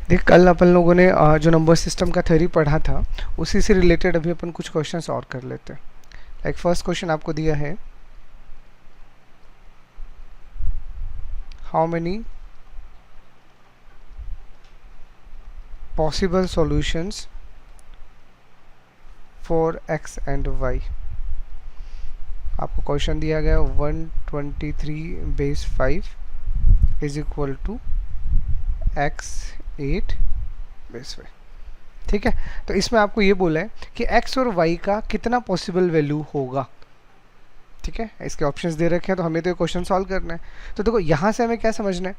देख, कल अपन लोगों ने जो नंबर सिस्टम का थ्योरी पढ़ा था उसी से रिलेटेड अभी अपन कुछ क्वेश्चंस और कर लेते हैं। लाइक फर्स्ट क्वेश्चन आपको दिया है, how many possible solutions for X and Y. आपको क्वेश्चन दिया गया 123/5 इज इक्वल टू x8/5। ठीक है, तो इसमें आपको ये बोला है कि x और y का कितना पॉसिबल वैल्यू होगा। ठीक है, इसके ऑप्शंस दे रखे हैं, तो हमें तो ये क्वेश्चन सॉल्व करना है। तो देखो यहाँ से हमें क्या समझना है,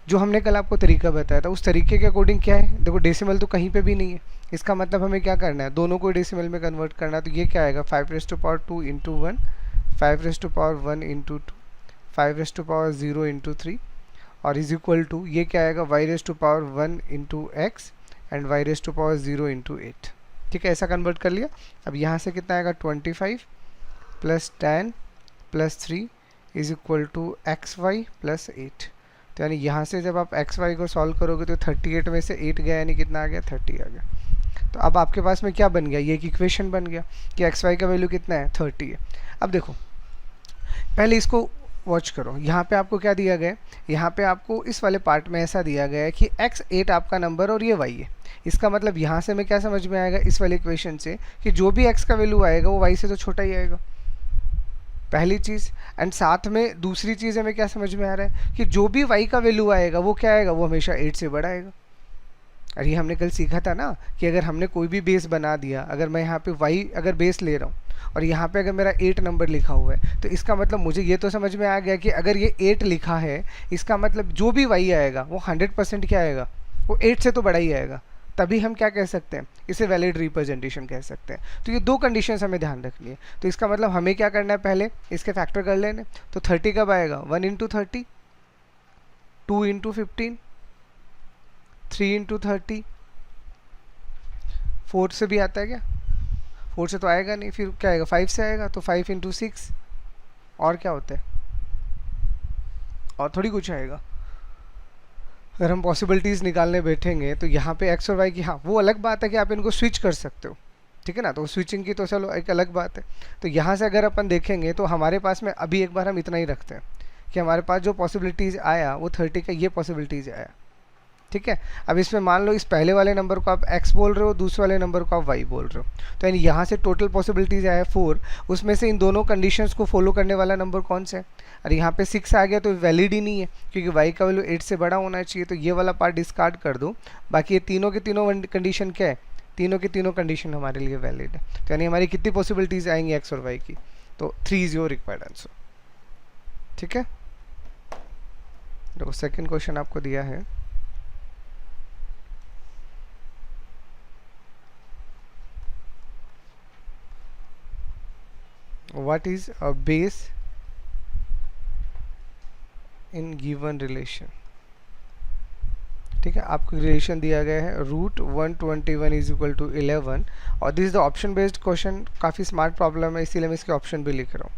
जो हमने कल आपको तरीका बताया था उस तरीके के अकॉर्डिंग क्या है। देखो डेसिमल तो कहीं पे भी नहीं है, इसका मतलब हमें क्या करना है, दोनों को डेसिमल में कन्वर्ट करना है। तो ये क्या आएगा, 5⁻2 इंटू 1, 5⁻1 इंटू 2, 5⁻0 इंटू 3 और इज इक्वल टू ये क्या आएगा, y⁻1 into x and y⁻0 into 8। ठीक है, ऐसा कन्वर्ट कर लिया। अब यहाँ से कितना आएगा, 25 plus 10 plus 3 is equal to XY plus 8। तो यानी यहाँ से जब आप XY को सॉल्व करोगे तो 38 में से 8 गया, यानी कितना आ गया, 30 आ गया। तो अब आपके पास में क्या बन गया, ये एक इक्वेशन बन गया कि XY का वैल्यू कितना है, 30 है। अब देखो पहले इसको वॉच करो, यहाँ पे आपको क्या दिया गया है, यहाँ पे आपको इस वाले पार्ट में ऐसा दिया गया है कि x8 आपका नंबर और ये y है। इसका मतलब यहाँ से हमें क्या समझ में आएगा इस वाले इक्वेशन से कि जो भी x का वैल्यू आएगा वो y से तो छोटा ही आएगा, पहली चीज़। एंड साथ में दूसरी चीज़ हमें क्या समझ में आ रहा है कि जो भी y का वैल्यू आएगा वो क्या आएगा, वो हमेशा 8 से बड़ा आएगा। और ये हमने कल सीखा था ना कि अगर हमने कोई भी बेस बना दिया, अगर मैं यहाँ पे y अगर बेस ले रहा हूँ और यहाँ पे अगर मेरा 8 नंबर लिखा हुआ है, तो इसका मतलब मुझे ये तो समझ में आ गया कि अगर ये 8 लिखा है, इसका मतलब जो भी y आएगा वो 100% क्या आएगा, वो 8 से तो बड़ा ही आएगा। तभी हम क्या कह सकते हैं, इसे वैलिड रिप्रेजेंटेशन कह सकते हैं। तो ये दो कंडीशंस हमें ध्यान रखनी है। तो इसका मतलब हमें क्या करना है, पहले इसके फैक्टर कर लेने। तो 30 कब आएगा, 1 इंटू 30, 2 इंटू 15, 3 इंटू 30, 4 से भी आता है क्या, 4 से तो आएगा नहीं, फिर क्या आएगा, 5 से आएगा। तो 5 इंटू 6 और क्या होता है, और थोड़ी कुछ आएगा। अगर हम पॉसिबिलिटीज़ निकालने बैठेंगे तो यहाँ पे एक्स और वाई की, हाँ वो अलग बात है कि आप इनको स्विच कर सकते हो, ठीक है ना, तो स्विचिंग की तो चलो एक अलग बात है। तो यहाँ से अगर अपन देखेंगे तो हमारे पास में अभी एक बार हम इतना ही रखते हैं कि हमारे पास जो पॉसिबिलिटीज़ आया वो 30 का ये पॉसिबिलिटीज़ आया। ठीक है, अब इसमें मान लो इस पहले वाले नंबर को आप x बोल रहे हो, दूसरे वाले नंबर को आप y बोल रहे हो, तो यानी यहाँ से टोटल पॉसिबिलिटीज़ आया 4, उसमें से इन दोनों कंडीशंस को फॉलो करने वाला नंबर कौन सा है। और यहाँ पे 6 आ गया तो वैलिड ही नहीं है, क्योंकि y का वैल्यू 8 से बड़ा होना चाहिए। तो ये वाला पार्ट डिस्कार्ड कर दो, बाकी ये तीनों के तीनों कंडीशन क्या है, तीनों की तीनों कंडीशन हमारे लिए वैलिड है। तो यानी हमारी कितनी पॉसिबिलिटीज़ आएंगी x और y की, तो 3 इज योर रिक्वायर्ड आंसर। ठीक है, देखो सेकेंड क्वेश्चन आपको दिया है, what is a base in given relation। ठीक है, आपको रिलेशन दिया गया है √121 इज इक्वल टू 11 और this is the option based question. काफ़ी स्मार्ट प्रॉब्लम है, इसीलिए मैं इसके ऑप्शन भी लिख रहा हूँ।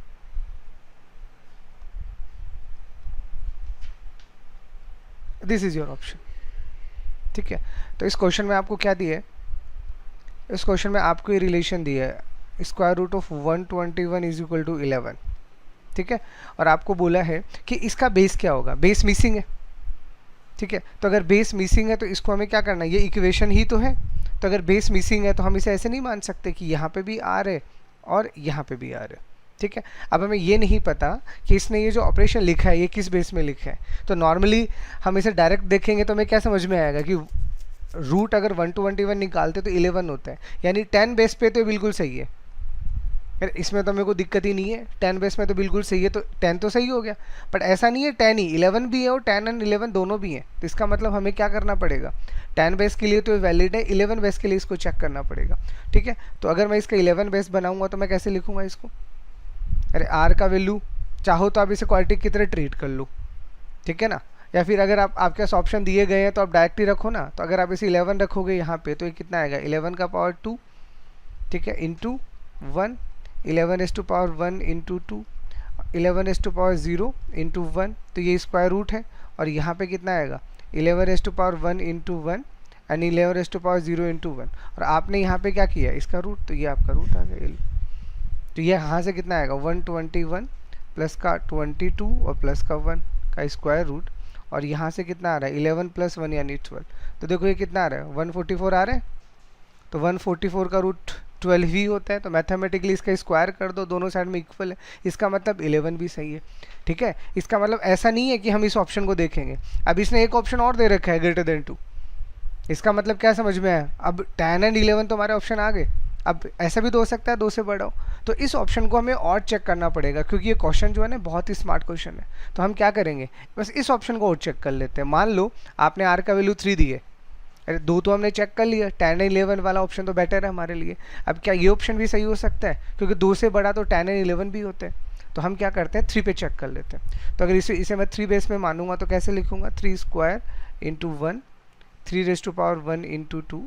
This is your option. ठीक है, तो इस क्वेश्चन में आपको क्या दिया है, इस क्वेश्चन में आपको ये रिलेशन दिया है √121 इज इक्वल टू 11। ठीक है, और आपको बोला है कि इसका बेस क्या होगा, बेस मिसिंग है। ठीक है, तो अगर बेस मिसिंग है तो इसको हमें क्या करना है, ये इक्वेशन ही तो है। तो अगर बेस मिसिंग है तो हम इसे ऐसे नहीं मान सकते कि यहाँ पे भी आर है और यहाँ पे भी आर है। ठीक है, अब हमें ये नहीं पता कि इसने ये जो ऑपरेशन लिखा है ये किस बेस में लिखा है। तो नॉर्मली हम इसे डायरेक्ट देखेंगे तो हमें क्या समझ में आएगा कि रूट अगर 121 निकालते तो 11 होता है, यानी 10 बेस पे तो बिल्कुल सही है। इसमें तो मेरे को दिक्कत ही नहीं है, 10 बेस में तो बिल्कुल सही है, तो 10 तो सही हो गया। बट ऐसा नहीं है 10 ही, 11 भी है और 10 एंड 11 दोनों भी हैं। तो इसका मतलब हमें क्या करना पड़ेगा, 10 बेस के लिए तो वैलिड है, 11 बेस के लिए इसको चेक करना पड़ेगा। ठीक है, तो अगर मैं इसका 11 बेस बनाऊंगा तो मैं कैसे लिखूंगा इसको, अरे आर का वैल्यू चाहो तो आप इसे क्वाड्रेटिक की तरह ट्रीट कर लो, ठीक है ना, या फिर अगर आपके पास ऑप्शन दिए गए हैं तो आप डायरेक्ट ही रखो ना। तो अगर आप इसे 11 रखोगे यहाँ पे तो ये कितना आएगा, 11 का पावर 2, ठीक है, इंटू 1, 11⁻1 इंटू 2, 11⁻0 इंटू 1, तो ये स्क्वायर रूट है। और यहाँ पे कितना आएगा, 11⁻1 into 1 and 11 raised to power 0 into 1, और आपने यहाँ पे क्या किया, इसका रूट, तो ये आपका रूट आ गया। तो ये यहाँ से कितना आएगा 121 प्लस का 22 और प्लस का 1 का स्क्वायर रूट, और यहाँ से कितना आ रहा है 11 प्लस 1 यानी 12। तो देखो ये कितना आ रहा है 144 आ रहा है, तो 144 का रूट 12 ही होता है, तो मैथमेटिकली इसका स्क्वायर कर दो, दोनों साइड में इक्वल है, इसका मतलब 11 भी सही है। ठीक है, इसका मतलब ऐसा नहीं है कि हम इस ऑप्शन को देखेंगे। अब इसने एक ऑप्शन और दे रखा है ग्रेटर देन 2, इसका मतलब क्या समझ में आया, अब 10 एंड 11 तो हमारे ऑप्शन आ गए। अब ऐसा भी तो हो सकता है 2 से बड़ा हो, तो इस ऑप्शन को हमें और चेक करना पड़ेगा, क्योंकि ये क्वेश्चन जो है ना बहुत ही स्मार्ट क्वेश्चन है। तो हम क्या करेंगे, बस इस ऑप्शन को और चेक कर लेते हैं। मान लो आपने आर का वैल्यू 3 दी है, अरे 2 तो हमने चेक कर लिया, 10 एंड 11 वाला ऑप्शन तो बेटर है हमारे लिए। अब क्या ये ऑप्शन भी सही हो सकता है, क्योंकि 2 से बड़ा तो 10 एंड 11 भी होते हैं। तो हम क्या करते हैं 3 पे चेक कर लेते हैं। तो अगर इसे मैं 3 बेस में मानूंगा तो कैसे लिखूंगा, 3 square into 1, 3 raise to power 1 into 2,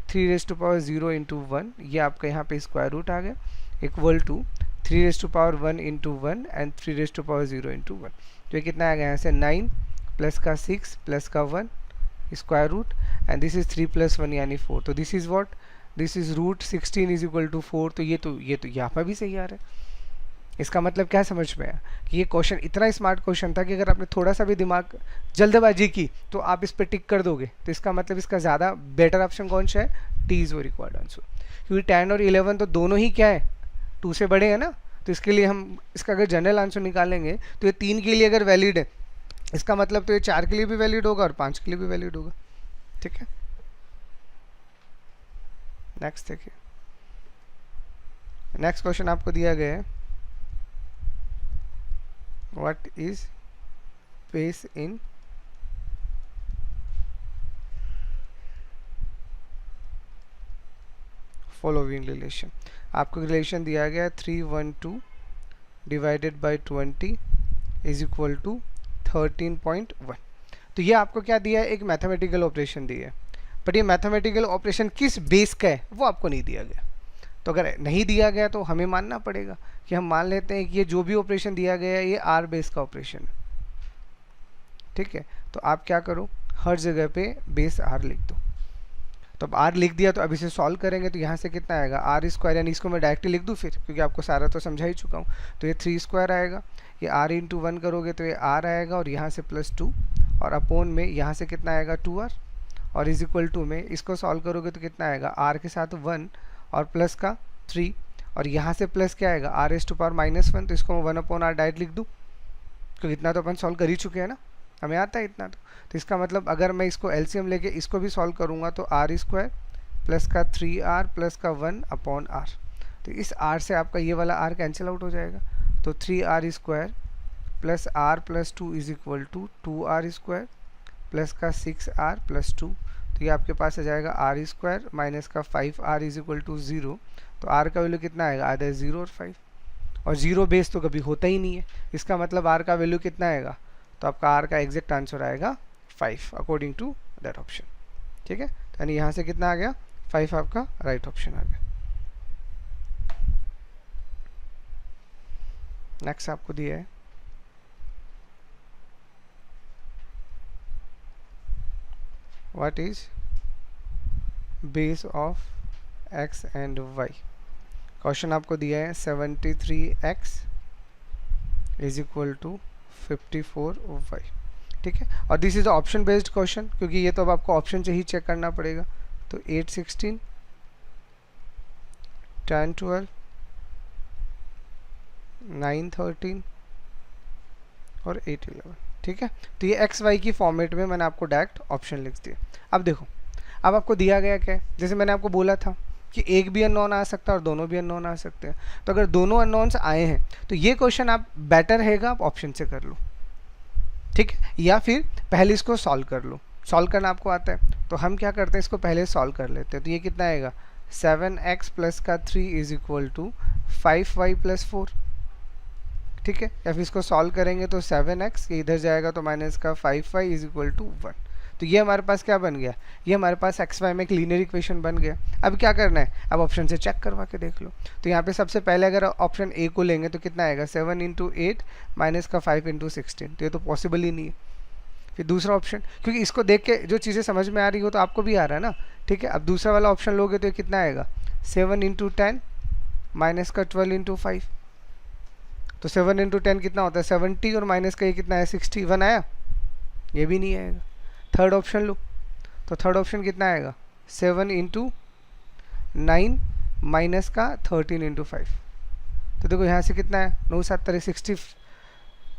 3 raise to power 0 into 1, ये आपका यहाँ पे स्क्वायर रूट आ गया, equal to 3 raise to power 1 into 1 and 3 raise to power 0 into 1। तो ये कितना आ गया यहाँ से 9 प्लस का 6 प्लस का 1 square root, and this is 3 plus 1 यानी 4। तो this is what, this is root 16 is equal to 4। तो ये यहाँ पर भी सही आ रहा है। इसका मतलब क्या समझ में आया कि ये क्वेश्चन इतना स्मार्ट क्वेश्चन था कि अगर आपने थोड़ा सा भी दिमाग जल्दबाजी की तो आप इस पर टिक कर दोगे। तो इसका मतलब इसका ज़्यादा बेटर ऑप्शन कौन सा है, टी इज़ वो रिक्वायर्ड आंसर, क्योंकि 10 और 11 तो दोनों ही क्या है 2 से बड़े हैं ना। तो इसके लिए हम इसका अगर जनरल आंसर निकालेंगे तो ये 3 के लिए अगर वैलिड है, इसका मतलब तो ये 4 के लिए भी वैलिड होगा और 5 के लिए भी वैलिड होगा। ठीक है, नेक्स्ट देखिए, नेक्स्ट क्वेश्चन आपको दिया गया है, what is base in following relation। आपको रिलेशन दिया गया 312 divided by 20 is equal to 13.1। तो ये आपको क्या दिया है, एक मैथमेटिकल ऑपरेशन दिया है, बट ये मैथमेटिकल ऑपरेशन किस बेस का है वो आपको नहीं दिया गया। तो अगर नहीं दिया गया तो हमें मानना पड़ेगा कि हम मान लेते हैं कि ये जो भी ऑपरेशन दिया गया है ये आर बेस का ऑपरेशन है। ठीक है, तो आप क्या करो, हर जगह पे बेस आर लिख दो। तो अब आर लिख दिया, तो अब इसे सॉल्व करेंगे तो यहाँ से कितना आएगा आर स्क्वायर, यानी इसको मैं डायरेक्टली लिख दूँ फिर, क्योंकि आपको सारा तो समझा ही चुका हूँ। तो ये 3 स्क्वायर आएगा, ये आर इंटू 1 करोगे तो ये आर आएगा, और यहाँ से +2, और अपोन में यहाँ से कितना आएगा 2r, और इज इक्वल टू में इसको सॉल्व करोगे तो कितना आएगा आर के साथ 1 और प्लस का 3, और यहाँ से प्लस क्या आएगा आर एस टू पावर -1। तो इसको मैं 1/r डायरेक्ट लिख दूँ, क्योंकि इतना तो अपन सॉल्व कर ही चुके हैं ना, हमें आता है इतना। तो इसका मतलब अगर मैं इसको एलसीएम लेके इसको भी सॉल्व करूँगा तो आर स्क्वायर प्लस का 3r प्लस का 1/r। तो इस r से आपका ये वाला r कैंसिल आउट हो जाएगा, तो 3r square plus r plus 2 is equal to 2r square plus का 6r प्लस 2। तो ये आपके पास आ जाएगा आर स्क्वायर माइनस का 5r इज इक्वल टू 0। तो r का वैल्यू कितना आएगा, आधा 0 और 5, और 0 बेस तो कभी होता ही नहीं है। इसका मतलब r का वैल्यू कितना आएगा, तो आपका r का एग्जैक्ट आंसर आएगा 5 अकॉर्डिंग टू दैट ऑप्शन। ठीक है, यानी यहाँ से कितना आ गया 5 आपका राइट ऑप्शन आ गया। नेक्स्ट आपको दिया है what is base of x and y। Question आपको दिया है 73x is equal to 54y। ठीक है, और this is option based question, क्योंकि ये तो अब आपको ऑप्शन से ही चेक करना पड़ेगा। तो 8 16 10 12 9 13 और 8 11। ठीक है, तो ये एक्स वाई की फॉर्मेट में मैंने आपको डायरेक्ट ऑप्शन लिख दिया। अब देखो, अब आपको दिया गया क्या है, जैसे मैंने आपको बोला था कि एक भी अननोन आ सकता है और दोनों भी अननोन आ सकते हैं। तो अगर दोनों अननोन्स आए हैं तो ये क्वेश्चन आप बेटर रहेगा आप ऑप्शन से कर लो। ठीक है, या फिर पहले इसको सॉल्व कर लो, सॉल्व करना आपको आता है तो हम क्या करते हैं इसको पहले सॉल्व कर लेते हैं। तो ये कितना आएगा 7x प्लस का 3 is equal to 5y plus 4। ठीक है, या फिर इसको सॉल्व करेंगे तो 7x ये इधर जाएगा तो माइनस का 5y इज इक्वल टू 1। तो ये हमारे पास क्या बन गया, ये हमारे पास एक्स वाई में एक लीनियर इक्वेशन बन गया। अब क्या करना है, अब ऑप्शन से चेक करवा के देख लो। तो यहाँ पे सबसे पहले अगर ऑप्शन ए को लेंगे तो कितना आएगा 7 × 8 माइनस का 5 × 16। तो ये तो पॉसिबल ही नहीं है। फिर दूसरा ऑप्शन, क्योंकि इसको देख के जो चीज़ें समझ में आ रही हो तो आपको भी आ रहा है ना, ठीक है। अब दूसरा वाला ऑप्शन लोगे तो ये कितना आएगा, 7 इंटू 10 माइनस का 12 इंटू 5, तो 7 इंटू 10 कितना होता है 70, और माइनस का ये कितना है 61 आया, ये भी नहीं आएगा। थर्ड ऑप्शन लो, तो थर्ड ऑप्शन कितना आएगा 7 इंटू 9 माइनस का 13 इंटू 5, तो देखो यहाँ से कितना है 9 7 60,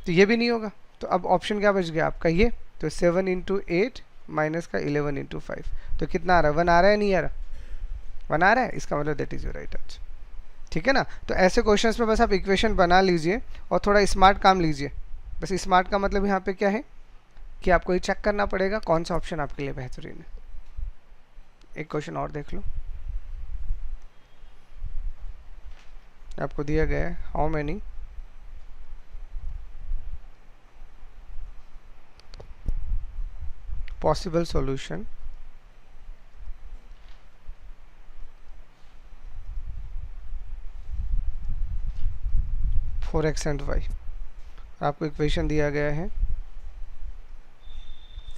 तो ये भी नहीं होगा। तो अब ऑप्शन क्या बच गया आपका ये, तो 7 इंटू 8 माइनस का 11 इंटू 5, तो कितना आ रहा है 1 आ रहा है, नहीं आ रहा 1 आ रहा है, इसका मतलब that is your right answer, ठीक है ना। तो ऐसे क्वेश्चंस में बस आप इक्वेशन बना लीजिए और थोड़ा स्मार्ट काम लीजिए। बस स्मार्ट का मतलब यहाँ पे क्या है कि आपको ये चेक करना पड़ेगा कौन सा ऑप्शन आपके लिए बेहतरीन है। एक क्वेश्चन और देख लो, आपको दिया गया है how many possible solution for x and y। आपको इक्वेशन दिया गया है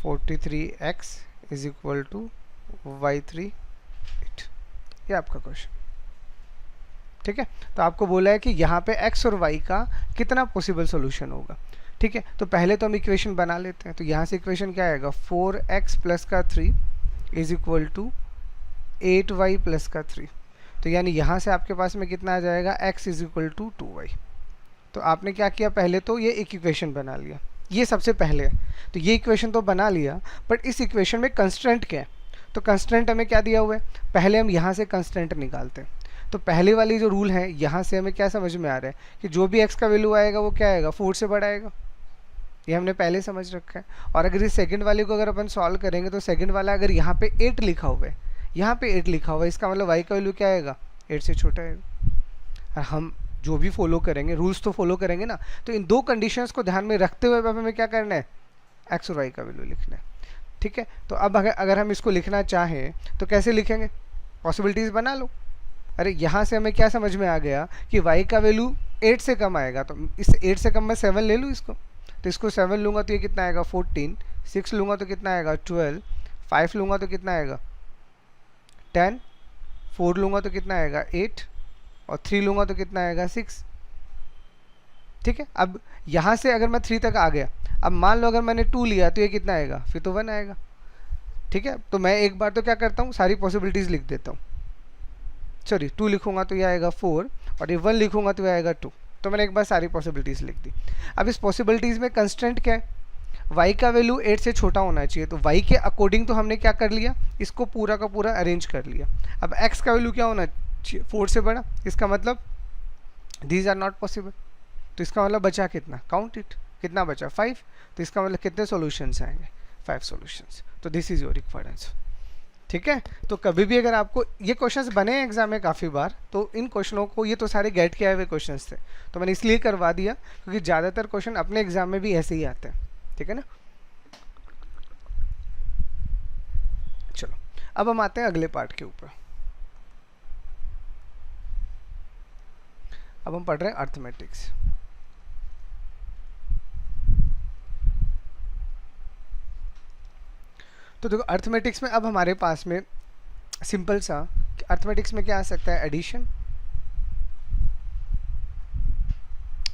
43x is equal to y3 8, ये आपका क्वेश्चन, ठीक है। तो आपको बोला है कि यहाँ पे x और y का कितना पॉसिबल सॉल्यूशन होगा, ठीक है। तो पहले तो हम इक्वेशन बना लेते हैं, तो यहाँ से इक्वेशन क्या आएगा 4x प्लस का 3 is equal to 8y plus का 3, तो यानी यहाँ से आपके पास में कितना आ जाएगा x is equal to 2y। तो आपने क्या किया, पहले तो ये एक इक्वेशन बना लिया, ये सबसे पहले है, तो ये इक्वेशन तो बना लिया, बट इस इक्वेशन में कंस्टेंट क्या है, तो कंस्टेंट हमें क्या दिया हुआ है, पहले हम यहाँ से कंस्टेंट निकालते हैं। तो पहले वाली जो रूल है यहाँ से हमें क्या समझ में आ रहा है कि जो भी x का वैल्यू आएगा वो क्या आएगा 4 से बड़ा आएगा, ये हमने पहले समझ रखा है। और अगर इस सेकंड वाले को अगर अपन सॉल्व करेंगे तो सेकंड वाला अगर यहाँ पे 8 लिखा हुआ है, यहाँ पे 8 लिखा हुआ है, इसका मतलब y का वैल्यू क्या आएगा 8 से छोटा आएगा। और हम जो भी फॉलो करेंगे रूल्स तो फॉलो करेंगे ना, तो इन दो कंडीशंस को ध्यान में रखते हुए हमें क्या करना है x और y का वैल्यू लिखना है, ठीक है। तो अब अगर हम इसको लिखना चाहें तो कैसे लिखेंगे, पॉसिबिलिटीज़ बना लो। अरे यहाँ से हमें क्या समझ में आ गया कि y का वैल्यू 8 से कम आएगा, तो इस 8 से कम मैं 7 ले लूँ इसको, तो इसको 7 लूँगा तो ये कितना आएगा 14, 6 लूँगा तो कितना आएगा 12, 5 लूँगा तो कितना आएगा 10, 4 लूँगा तो कितना आएगा 8, और 3 लूँगा तो कितना आएगा 6, ठीक है। अब यहाँ से अगर मैं 3 तक आ गया, अब मान लो अगर मैंने 2 लिया तो ये कितना आएगा, फिर तो 1 आएगा, ठीक है। तो मैं एक बार तो क्या करता हूँ सारी पॉसिबिलिटीज़ लिख देता हूँ, सॉरी 2 लिखूँगा तो ये आएगा 4, और ये 1 लिखूँगा तो ये आएगा 2, तो मैंने एक बार सारी पॉसिबिलिटीज़ लिख दी। अब इस पॉसिबिलिटीज़ में कंस्टेंट क्या है, y का वैल्यू 8 से छोटा होना चाहिए, तो y के अकॉर्डिंग तो हमने क्या कर लिया, इसको पूरा का पूरा अरेंज कर लिया। अब x का वैल्यू क्या होना चाहिए 4 से बड़ा, इसका मतलब दीज आर नॉट पॉसिबल, तो इसका मतलब बचा कितना, काउंट इट, कितना बचा 5, तो इसका मतलब कितने सॉल्यूशंस आएंगे 5 सॉल्यूशंस। तो this is your required answer, ठीक है। तो कभी भी अगर आपको ये क्वेश्चंस बने हैं एग्जाम में काफ़ी बार, तो इन क्वेश्चनों को, ये तो सारे गेट के आए हुए क्वेश्चंस थे, तो मैंने इसलिए करवा दिया क्योंकि ज़्यादातर क्वेश्चन अपने एग्जाम में भी ऐसे ही आते हैं, ठीक है ना। चलो अब हम आते हैं अगले पार्ट के ऊपर। अब हम पढ़ रहे हैं अर्थमेटिक्स। तो देखो अर्थमेटिक्स में अब हमारे पास में सिंपल सा, अर्थमेटिक्स में क्या आ सकता है, addition,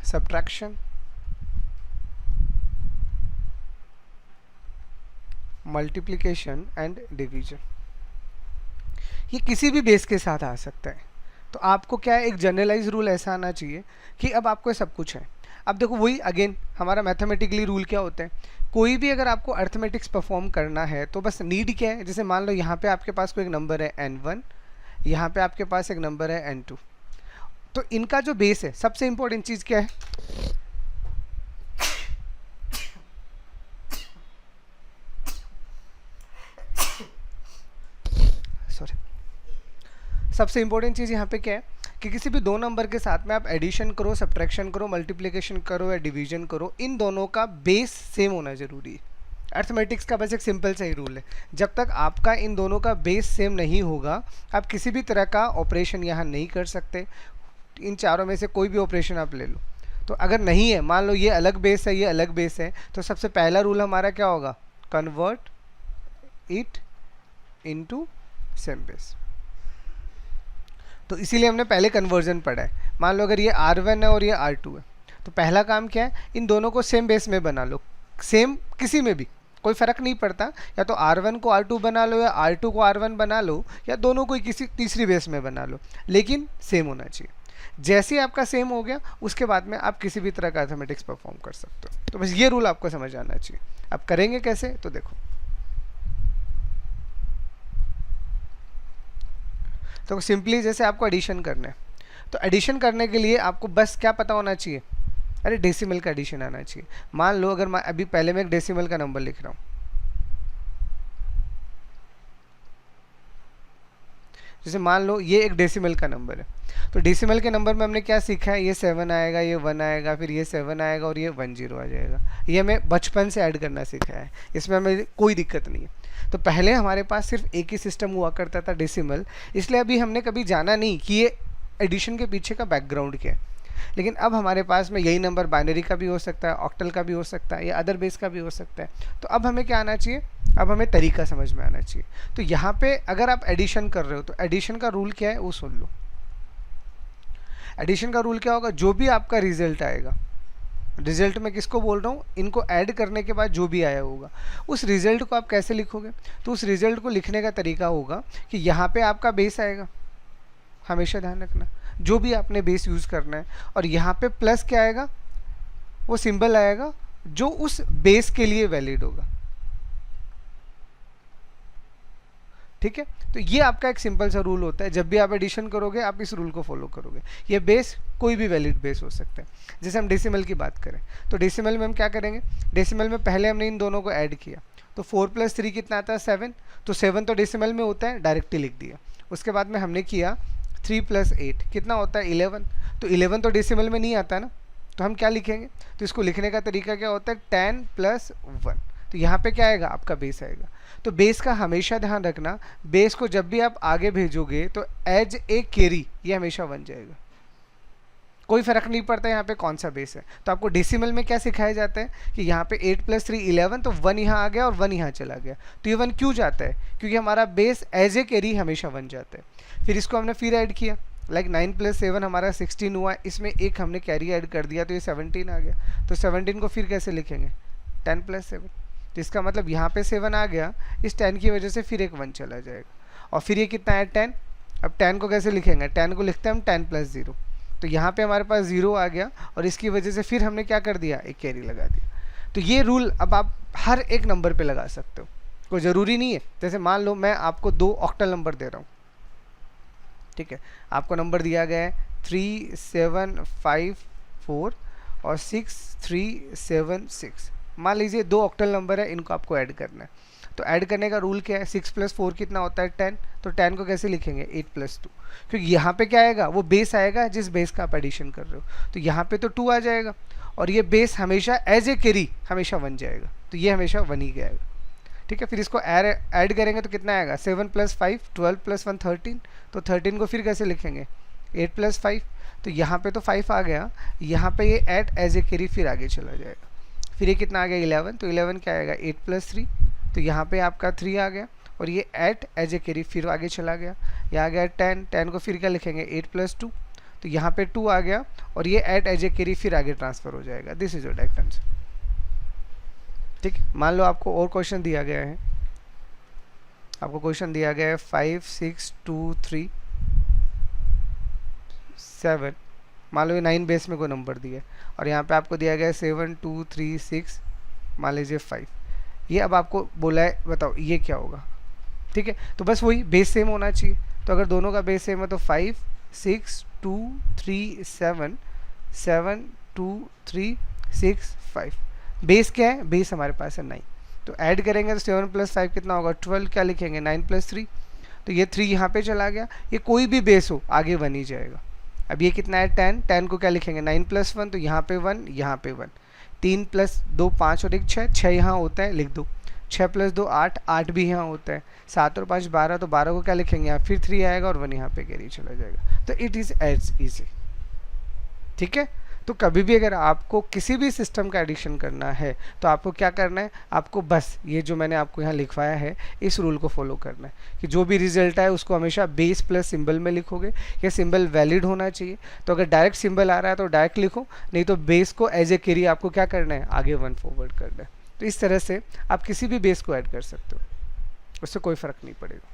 subtraction, multiplication and division, ये किसी भी बेस के साथ आ सकता है। तो आपको क्या है, एक जनरलाइज रूल ऐसा आना चाहिए कि अब आपको सब कुछ है। अब देखो वही अगेन हमारा मैथमेटिकली रूल क्या होता है, कोई भी अगर आपको अर्थमेटिक्स परफॉर्म करना है तो बस नीड क्या है, जैसे मान लो यहाँ पे आपके पास कोई एक नंबर है n1, यहाँ पे आपके पास एक नंबर है n2, तो इनका जो बेस है, सबसे इंपॉर्टेंट चीज़ क्या है, सॉरी, सबसे इंपॉर्टेंट चीज़ यहाँ पे क्या है कि किसी भी दो नंबर के साथ में आप एडिशन करो, सब्ट्रैक्शन करो, मल्टीप्लिकेशन करो या डिवीजन करो, इन दोनों का बेस सेम होना जरूरी है। अर्थमेटिक्स का बस एक सिंपल सा ही रूल है, जब तक आपका इन दोनों का बेस सेम नहीं होगा आप किसी भी तरह का ऑपरेशन यहाँ नहीं कर सकते। इन चारों में से कोई भी ऑपरेशन आप ले लो, तो अगर नहीं है, मान लो ये अलग बेस है, ये अलग बेस है, तो सबसे पहला रूल हमारा क्या होगा, convert it into same base. तो इसीलिए हमने पहले कन्वर्जन पढ़ा है। मान लो अगर ये R1 है और ये R2 है, तो पहला काम क्या है, इन दोनों को सेम बेस में बना लो। सेम किसी में भी कोई फ़र्क नहीं पड़ता, या तो R1 को R2 बना लो, या R2 को R1 बना लो, या दोनों को किसी तीसरी बेस में बना लो, लेकिन सेम होना चाहिए। जैसे ही आपका सेम हो गया, उसके बाद में आप किसी भी तरह का अर्थमेटिक्स परफॉर्म कर सकते हो। तो बस ये रूल आपको समझ आना चाहिए। अब करेंगे कैसे, तो देखो, तो सिंपली जैसे आपको एडिशन करना है, तो एडिशन करने के लिए आपको बस क्या पता होना चाहिए, अरे डेसिमल का एडिशन आना चाहिए। मान लो अगर मैं अभी पहले मैं एक डेसिमल का नंबर लिख रहा हूँ, जैसे मान लो ये एक डेसिमल का नंबर है, तो डेसिमल के नंबर में हमने क्या सीखा है, ये 7 आएगा, ये 1 आएगा, फिर ये 7 आएगा और ये 1 0 आ जाएगा। ये हमें बचपन से ऐड करना सीखा है, इसमें हमें कोई दिक्कत नहीं है। तो पहले हमारे पास सिर्फ एक ही सिस्टम हुआ करता था, डेसिमल, इसलिए अभी हमने कभी जाना नहीं कि ये एडिशन के पीछे का बैकग्राउंड क्या है। लेकिन अब हमारे पास में यही नंबर बाइनरी का भी हो सकता है, ऑक्टल का भी हो सकता है, या अदर बेस का भी हो सकता है। तो अब हमें क्या आना चाहिए, अब हमें तरीका समझ में आना चाहिए। तो यहाँ पे अगर आप एडिशन कर रहे हो, तो एडिशन का रूल क्या है वो सुन लो। एडिशन का रूल क्या होगा, जो भी आपका रिजल्ट आएगा, रिजल्ट में किसको बोल रहा हूँ, इनको ऐड करने के बाद जो भी आया होगा, उस रिजल्ट को आप कैसे लिखोगे। तो उस रिजल्ट को लिखने का तरीका होगा कि यहाँ पे आपका बेस आएगा, हमेशा ध्यान रखना, जो भी आपने बेस यूज़ करना है, और यहाँ पे प्लस क्या आएगा, वो सिंबल आएगा जो उस बेस के लिए वैलिड होगा। ठीक है, तो ये आपका एक सिंपल सा रूल होता है। जब भी आप एडिशन करोगे, आप इस रूल को फॉलो करोगे। ये बेस कोई भी वैलिड बेस हो सकता है। जैसे हम डेसिमल की बात करें, तो डेसिमल में हम क्या करेंगे, डेसिमल में पहले हमने इन दोनों को ऐड किया, तो 4 + 3 कितना आता है, 7। तो 7 तो डेसिमल में होता है, डायरेक्टली लिख दिया। उसके बाद में हमने किया 3 + 8 कितना होता है, 11। तो 11 तो डेसिमल में नहीं आता ना, तो हम क्या लिखेंगे, तो इसको लिखने का तरीका क्या होता है, 10 + 1। तो यहाँ पे क्या आएगा, आपका बेस आएगा। तो बेस का हमेशा ध्यान रखना, बेस को जब भी आप आगे भेजोगे तो एज ए कैरी ये हमेशा बन जाएगा, कोई फर्क नहीं पड़ता यहाँ पे कौन सा बेस है। तो आपको डेसिमल में क्या सिखाया जाता है कि यहाँ पे 8 + 3 11, तो 1 यहाँ आ गया और 1 यहाँ चला गया। तो ये 1 क्यों जाता है, क्योंकि हमारा बेस एज ए कैरी हमेशा बन जाता है। फिर इसको हमने फिर ऐड किया, लाइक 9 + 7 हमारा 16 हुआ, इसमें एक हमने कैरी ऐड कर दिया, तो ये 17 आ गया। तो 17 को फिर कैसे लिखेंगे, 10 + 7। तो इसका मतलब यहाँ पे 7 आ गया, इस 10 की वजह से फिर एक 1 चला जाएगा। और फिर ये कितना है, 10। अब 10 को कैसे लिखेंगे, 10 को लिखते हैं हम 10 + 0। तो यहाँ पे हमारे पास 0 आ गया, और इसकी वजह से फिर हमने क्या कर दिया, एक कैरी लगा दिया। तो ये रूल अब आप हर एक नंबर पे लगा सकते हो, कोई ज़रूरी नहीं है। जैसे मान लो मैं आपको 2 ऑक्टल नंबर दे रहा हूँ, ठीक है, आपको नंबर दिया गया है 3 7 5 4 और 6 3 7 6। मान लीजिए 2 ऑक्टल नंबर है, इनको आपको ऐड करना है। तो ऐड करने का रूल क्या है, 6 + 4 कितना होता है, 10। तो 10 को कैसे लिखेंगे, 8 + 2, क्योंकि यहाँ पे क्या आएगा, वो बेस आएगा जिस बेस का आप एडिशन कर रहे हो। तो यहाँ पे तो 2 आ जाएगा, और ये बेस हमेशा एज ए कैरी हमेशा 1 जाएगा, तो ये हमेशा 1 ही जाएगा। ठीक है, फिर इसको ऐड करेंगे तो कितना आएगा, 7 + 5 12 + 1 13। तो 13 को फिर कैसे लिखेंगे, 8 + 5। तो यहाँ पे तो 5 आ गया, यहाँ पे ये ऐड एज ए कैरी फिर आगे चला जाएगा। फिर ये कितना आ गया, 11। तो 11 क्या आएगा, 8 + 3। तो यहाँ पे आपका 3 आ गया, और ये ऐड एज ए कैरी फिर आगे चला गया। ये आ गया 10। 10 को फिर क्या लिखेंगे, 8 + 2। तो यहाँ पे 2 आ गया, और ये ऐड एज ए कैरी फिर आगे ट्रांसफर हो जाएगा। This is your direct answer. ठीक, मान लो आपको और क्वेश्चन दिया गया है, आपको क्वेश्चन दिया गया है 5 6 2 3 7। मान लो ये 9 बेस में कोई नंबर दिया है, और यहाँ पे आपको दिया गया है 7 2 3 6, मान लीजिए 5। ये अब आपको बोला है बताओ ये क्या होगा। ठीक है, तो बस वही बेस सेम होना चाहिए। तो अगर दोनों का बेस सेम है तो 5 6 2 3 7 7 2 3 6 5। बेस क्या है, बेस हमारे पास है 9। तो ऐड करेंगे तो 7 + 5 कितना होगा, 12। क्या लिखेंगे, 9 + 3। तो ये 3 यहाँ पे चला गया, ये कोई भी बेस हो आगे 1 ही जाएगा। अब ये कितना है, 10। 10 को क्या लिखेंगे, 9 + 1। तो यहाँ पे 1, यहाँ पे 1। 3 + 2 5 और 1 6, 6 यहाँ होता है, लिख दो। 6 + 2 8, 8 भी यहाँ होता है। 7 और 5 12, तो 12 को क्या लिखेंगे, यहाँ फिर 3 आएगा और 1 यहाँ पे कैरी चला जाएगा। तो इट इज़ एज ईजी। ठीक है, तो कभी भी अगर आपको किसी भी सिस्टम का एडिशन करना है तो आपको क्या करना है, आपको बस ये जो मैंने आपको यहाँ लिखवाया है इस रूल को फॉलो करना है कि जो भी रिजल्ट है उसको हमेशा बेस प्लस सिंबल में लिखोगे। ये सिंबल वैलिड होना चाहिए, तो अगर डायरेक्ट सिंबल आ रहा है तो डायरेक्ट लिखो, नहीं तो बेस को एज ए कैरी आपको क्या करना है, आगे 1 फॉरवर्ड करना है। तो इस तरह से आप किसी भी बेस को ऐड कर सकते हो, उससे कोई फ़र्क नहीं पड़ेगा।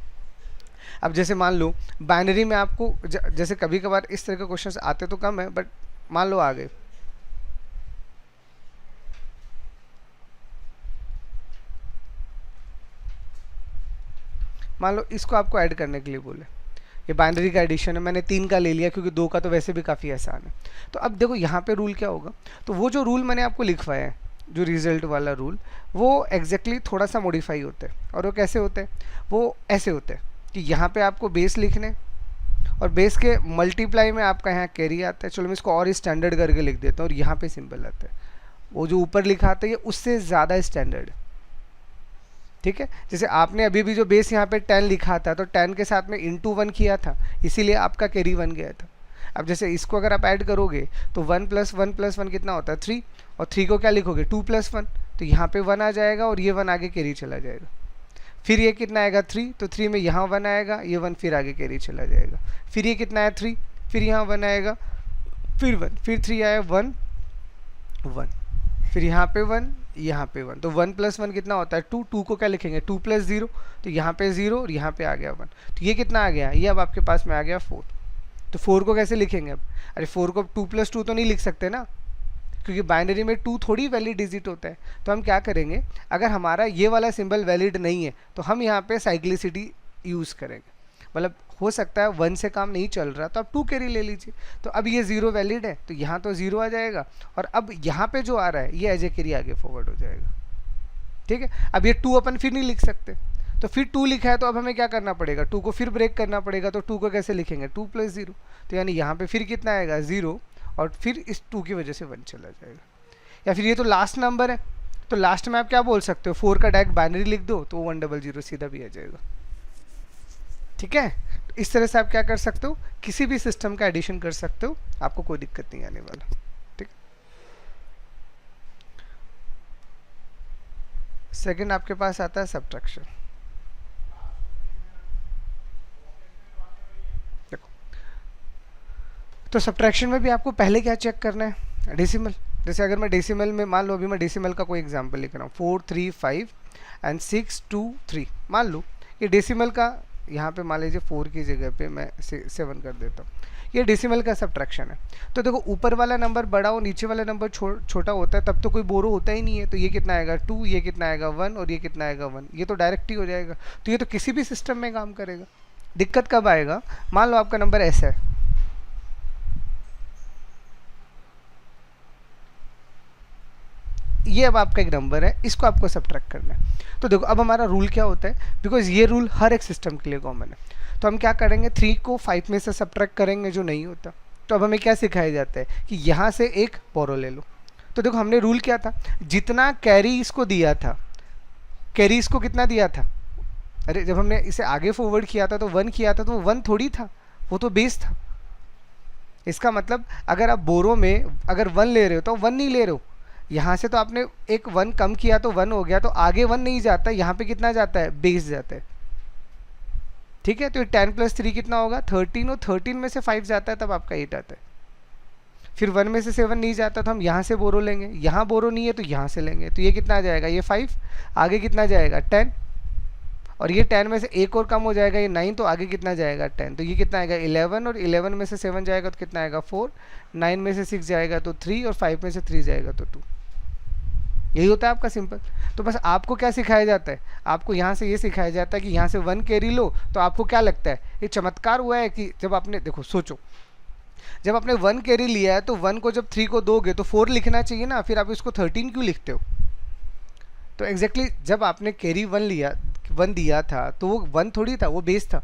अब जैसे मान लो बाइनरी में आपको जैसे कभी कभार इस तरह के क्वेश्चंस आते तो कम है, बट मान लो आ गए, मान लो इसको आपको ऐड करने के लिए बोले, ये बाइनरी का एडिशन है, मैंने 3 का ले लिया क्योंकि 2 का तो वैसे भी काफ़ी आसान है। तो अब देखो यहाँ पे रूल क्या होगा, तो वो जो रूल मैंने आपको लिखवाया है, जो रिजल्ट वाला रूल, वो एग्जैक्टली थोड़ा सा मॉडिफाई होता है। और वो कैसे होते हैं, वो ऐसे होते हैं कि यहाँ पे आपको बेस लिखने और बेस के मल्टीप्लाई में आपका यहाँ कैरी आता है। चलो मैं इसको और स्टैंडर्ड करके लिख देता हूँ, और यहाँ पे सिंबल आता है, वो जो ऊपर लिखा आता है ये उससे ज़्यादा स्टैंडर्ड है। ठीक है, जैसे आपने अभी भी जो बेस यहाँ पे 10 लिखा था तो 10 के साथ में इंटू 1 किया था, इसीलिए आपका कैरी 1 गया था। अब जैसे इसको अगर आप ऐड करोगे तो 1 + 1 + 1 कितना होता है 3, और 3 को क्या लिखोगे 2 + 1, तो यहाँ पे 1 आ जाएगा और ये 1 आगे कैरी चला जाएगा। फिर ये कितना आएगा 3, तो 3 में यहाँ 1 आएगा, ये 1 फिर आगे कैरी चला जाएगा। फिर ये कितना है 3, फिर यहाँ 1 आएगा, फिर 1, फिर 3 आया 1 1, फिर यहाँ पे 1, यहाँ पे 1, तो 1 + 1 कितना होता है 2, 2 को क्या लिखेंगे 2 + 0, तो यहाँ पे 0 और यहाँ पे आ गया 1, तो ये कितना आ गया, ये अब आपके पास में आ गया 4। तो 4 को कैसे लिखेंगे अब, अरे 4 को 2 + 2 तो नहीं लिख सकते ना, क्योंकि बाइनरी में 2 थोड़ी वैलिड डिजिट होता है। तो हम क्या करेंगे, अगर हमारा ये वाला सिंबल वैलिड नहीं है तो हम यहाँ पे साइक्लिसिटी यूज़ करेंगे, मतलब हो सकता है 1 से काम नहीं चल रहा तो आप 2 कैरी ले लीजिए। तो अब ये 0 वैलिड है तो यहाँ तो 0 आ जाएगा, और अब यहाँ पे जो आ रहा है ये एज ए कैरी आगे फॉरवर्ड हो जाएगा। ठीक है, अब ये 2 अपन फिर नहीं लिख सकते, तो फिर 2 लिखा है तो अब हमें क्या करना पड़ेगा, 2 को फिर ब्रेक करना पड़ेगा। तो 2 को कैसे लिखेंगे 2 + 0, तो यानी यहाँ पे फिर कितना आएगा 0, और फिर इस 2 की वजह से 1 चला जाएगा। या फिर ये तो लास्ट नंबर है, तो लास्ट में आप क्या बोल सकते हो 4 का डायरेक्ट बाइनरी लिख दो तो 100 सीधा भी आ जाएगा। ठीक है, तो इस तरह से आप क्या कर सकते हो, किसी भी सिस्टम का एडिशन कर सकते हो, आपको कोई दिक्कत नहीं आने वाला। ठीक, सेकंड आपके पास आता है सब्ट्रैक्शन। देखो, तो सब्ट्रैक्शन में भी आपको पहले क्या चेक करना है, डेसिमल। जैसे अगर मैं डेसिमल में, मान लो अभी मैं डेसिमल का कोई एग्जांपल लिख रहा हूँ 4 3 5 एंड 6 2 3, मान लो ये डेसिमल का, यहाँ पे मान लीजिए 4 की जगह पे मैं 7 कर देता हूँ, ये डेसिमल का सब्ट्रैक्शन है। तो देखो ऊपर वाला नंबर बड़ा हो नीचे वाला नंबर छोटा होता है तब तो कोई बोरो होता ही नहीं है, तो ये कितना आएगा 2, ये कितना आएगा 1 और ये कितना आएगा 1, ये तो डायरेक्ट ही हो जाएगा। तो ये तो किसी भी सिस्टम में काम करेगा। दिक्कत कब आएगा, मान लो आपका नंबर ऐसा है, ये अब आपका एक नंबर है, इसको आपको सब्ट्रैक्ट करना है। तो देखो अब हमारा रूल क्या होता है, बिकॉज ये रूल हर एक सिस्टम के लिए कॉमन है, तो हम क्या करेंगे 3 को 5 में से सब्ट्रैक्ट करेंगे जो नहीं होता। तो अब हमें क्या सिखाया जाता है कि यहाँ से एक बोरो ले लो। तो देखो हमने रूल क्या था, जितना कैरी इसको दिया था, कैरी इसको कितना दिया था, अरे जब हमने इसे आगे फॉरवर्ड किया था तो 1 किया था, तो 1 थोड़ी था, वो तो बेस था। इसका मतलब अगर आप बोरो में अगर 1 ले रहे हो तो 1 नहीं ले रहे हो, यहाँ से तो आपने एक 1 कम किया तो 1 हो गया, तो आगे 1 नहीं जाता, यहाँ पे कितना जाता है बेस जाता है। ठीक है, तो 10 + 3 कितना होगा 13, और 13 में से 5 जाता है तब आपका 8 आता है। फिर 1 में से 7 नहीं जाता तो हम यहाँ से बोरो लेंगे, यहाँ बोरो नहीं है तो यहाँ से लेंगे, तो ये कितना आ जाएगा ये 5, आगे कितना जाएगा 10, और ये 10 में से एक और कम हो जाएगा ये 9, तो आगे कितना जाएगा 10, तो ये कितना आएगा 11, और 11 में से 7 जाएगा तो कितना आएगा 4, 9 में से 6 जाएगा तो 3, और 5 में से 3 जाएगा तो 2। यही होता है आपका सिंपल। तो बस आपको क्या सिखाया जाता है, आपको यहाँ से ये सिखाया जाता है कि यहाँ से 1 कैरी लो। तो आपको क्या लगता है ये चमत्कार हुआ है कि जब आपने, देखो सोचो, जब आपने 1 कैरी लिया है तो 1 को जब 3 को दोगे तो 4 लिखना चाहिए ना, फिर आप इसको 13 क्यों लिखते हो। तो एग्जैक्टली जब आपने कैरी 1 दिया था तो वो 1 थोड़ी था, वो बेस था।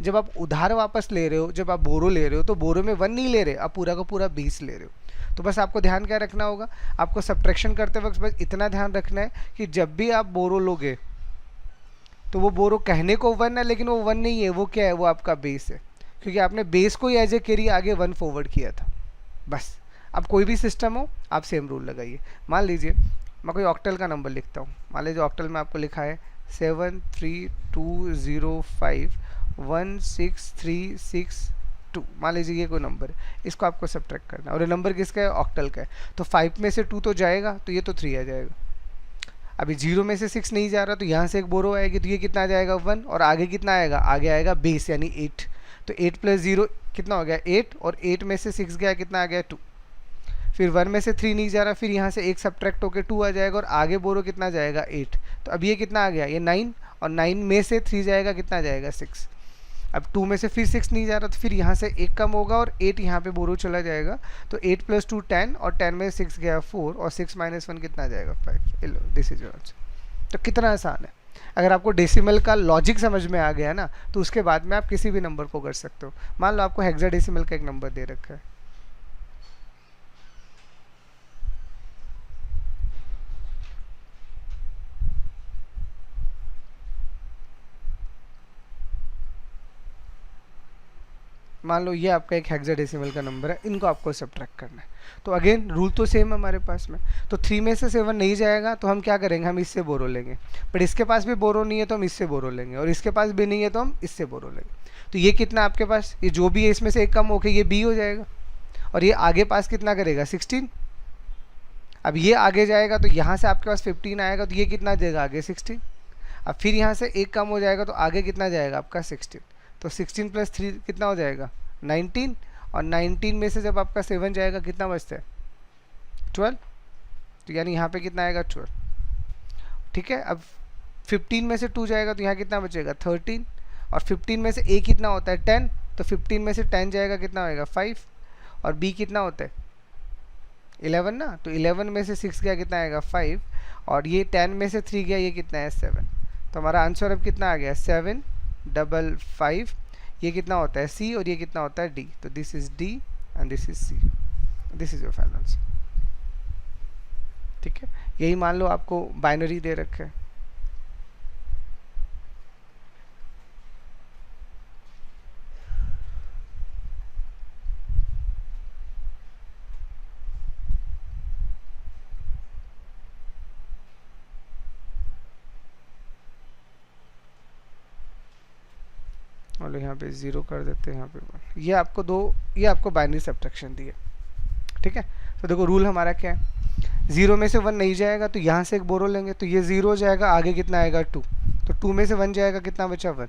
जब आप उधार वापस ले रहे हो, जब आप बोरो ले रहे हो तो बोरो में 1 नहीं ले रहे, आप पूरा का पूरा बेस ले रहे हो। तो बस आपको ध्यान क्या रखना होगा, आपको सब्ट्रैक्शन करते वक्त बस इतना ध्यान रखना है कि जब भी आप बोरो लोगे तो वो बोरो कहने को 1 है लेकिन वो 1 नहीं है, वो क्या है, वो आपका बेस है, क्योंकि आपने बेस को ही एज ए कैरी आगे 1 फॉरवर्ड किया था। बस अब कोई भी सिस्टम हो आप सेम रूल लगाइए। मान लीजिए मैं कोई ऑक्टल का नंबर लिखता हूँ, मान लीजिए ऑक्टल में आपको लिखा है 732051636 मान लीजिए ये कोई नंबर है, इसको आपको सब्ट्रैक्ट करना है और ये नंबर किसका है, ऑक्टल का है। तो 5 में से 2 तो जाएगा, तो ये तो 3 आ जाएगा। अभी 0 में से 6 नहीं जा रहा, तो यहाँ से एक बोरो आएगी, तो ये कितना आ जाएगा 1, और आगे कितना आएगा, आगे आएगा बेस यानी 8। तो 8 + 0 कितना हो गया 8, और 8 में से 6 गया कितना आ गया 2। फिर 1 में से 3 नहीं जा रहा, फिर यहाँ से एक सब्ट्रैक्ट होकर 2 आ जाएगा, और आगे बोरो कितना जाएगा 8। तो अब ये कितना आ गया, ये 9, और 9 में से 3 जाएगा कितना जाएगा 6। अब 2 में से फिर 6 नहीं जा रहा, तो फिर यहाँ से एक कम होगा और 8 यहाँ पे बोरो चला जाएगा। तो 8 + 2 10, और 10 में 6 गया 4, और 6 - 1 कितना आ जाएगा 5। This is your answer. तो कितना आसान है। अगर आपको डेसिमल का लॉजिक समझ में आ गया ना, तो उसके बाद में आप किसी भी नंबर को कर सकते हो। मान लो आपको हेक्साडेसिमल का एक नंबर दे रखा है, मान लो ये आपका एक हेक्साडेसिमल का नंबर है, इनको आपको सब्ट्रैक्ट करना है। तो अगेन रूल तो सेम है हमारे पास में। तो 3 में से 7 नहीं जाएगा, तो हम क्या करेंगे, हम इससे बोरो लेंगे। बट इसके पास भी बोरो नहीं है, तो हम इससे बोरो लेंगे, और इसके पास भी नहीं है, तो हम इससे बोरो लेंगे। तो ये कितना आपके पास, ये जो भी है इसमें से एक कम होके ये बी हो जाएगा, और ये आगे पास कितना करेगा 16। अब ये आगे जाएगा, तो यहाँ से आपके पास 15 आएगा, तो ये कितना देगा आगे 16। अब फिर यहाँ से एक कम हो जाएगा, तो आगे कितना जाएगा आपका 16। तो 16 + 3 कितना हो जाएगा 19, और 19 में से जब आपका 7 जाएगा कितना बचता है 12। तो यानी यहाँ पे कितना आएगा 12। ठीक है। अब 15 में से 2 जाएगा, तो यहाँ कितना बचेगा 13, और 15 में से a कितना होता है 10, तो 15 में से 10 जाएगा कितना होएगा 5, और b कितना होता है 11 ना, तो 11 में से 6 गया कितना आएगा 5, और ये 10 में से 3 गया, ये कितना है 7। तो हमारा आंसर अब कितना आ गया 755। ये कितना होता है C, और ये कितना होता है D। तो this is D and this is C। This is your final answer. ठीक है। यही मान लो आपको बाइनरी दे रखे है, और यहाँ पे 0 कर देते हैं, यहाँ पे 1। ये आपको ये आपको बाइनरी सब्ट्रैक्शन दी है। ठीक है। तो देखो रूल हमारा क्या है, 0 में से 1 नहीं जाएगा, तो यहाँ से एक बोरो लेंगे, तो ये 0 जाएगा, आगे कितना आएगा 2। तो 2 में से 1 जाएगा, कितना बचा 1।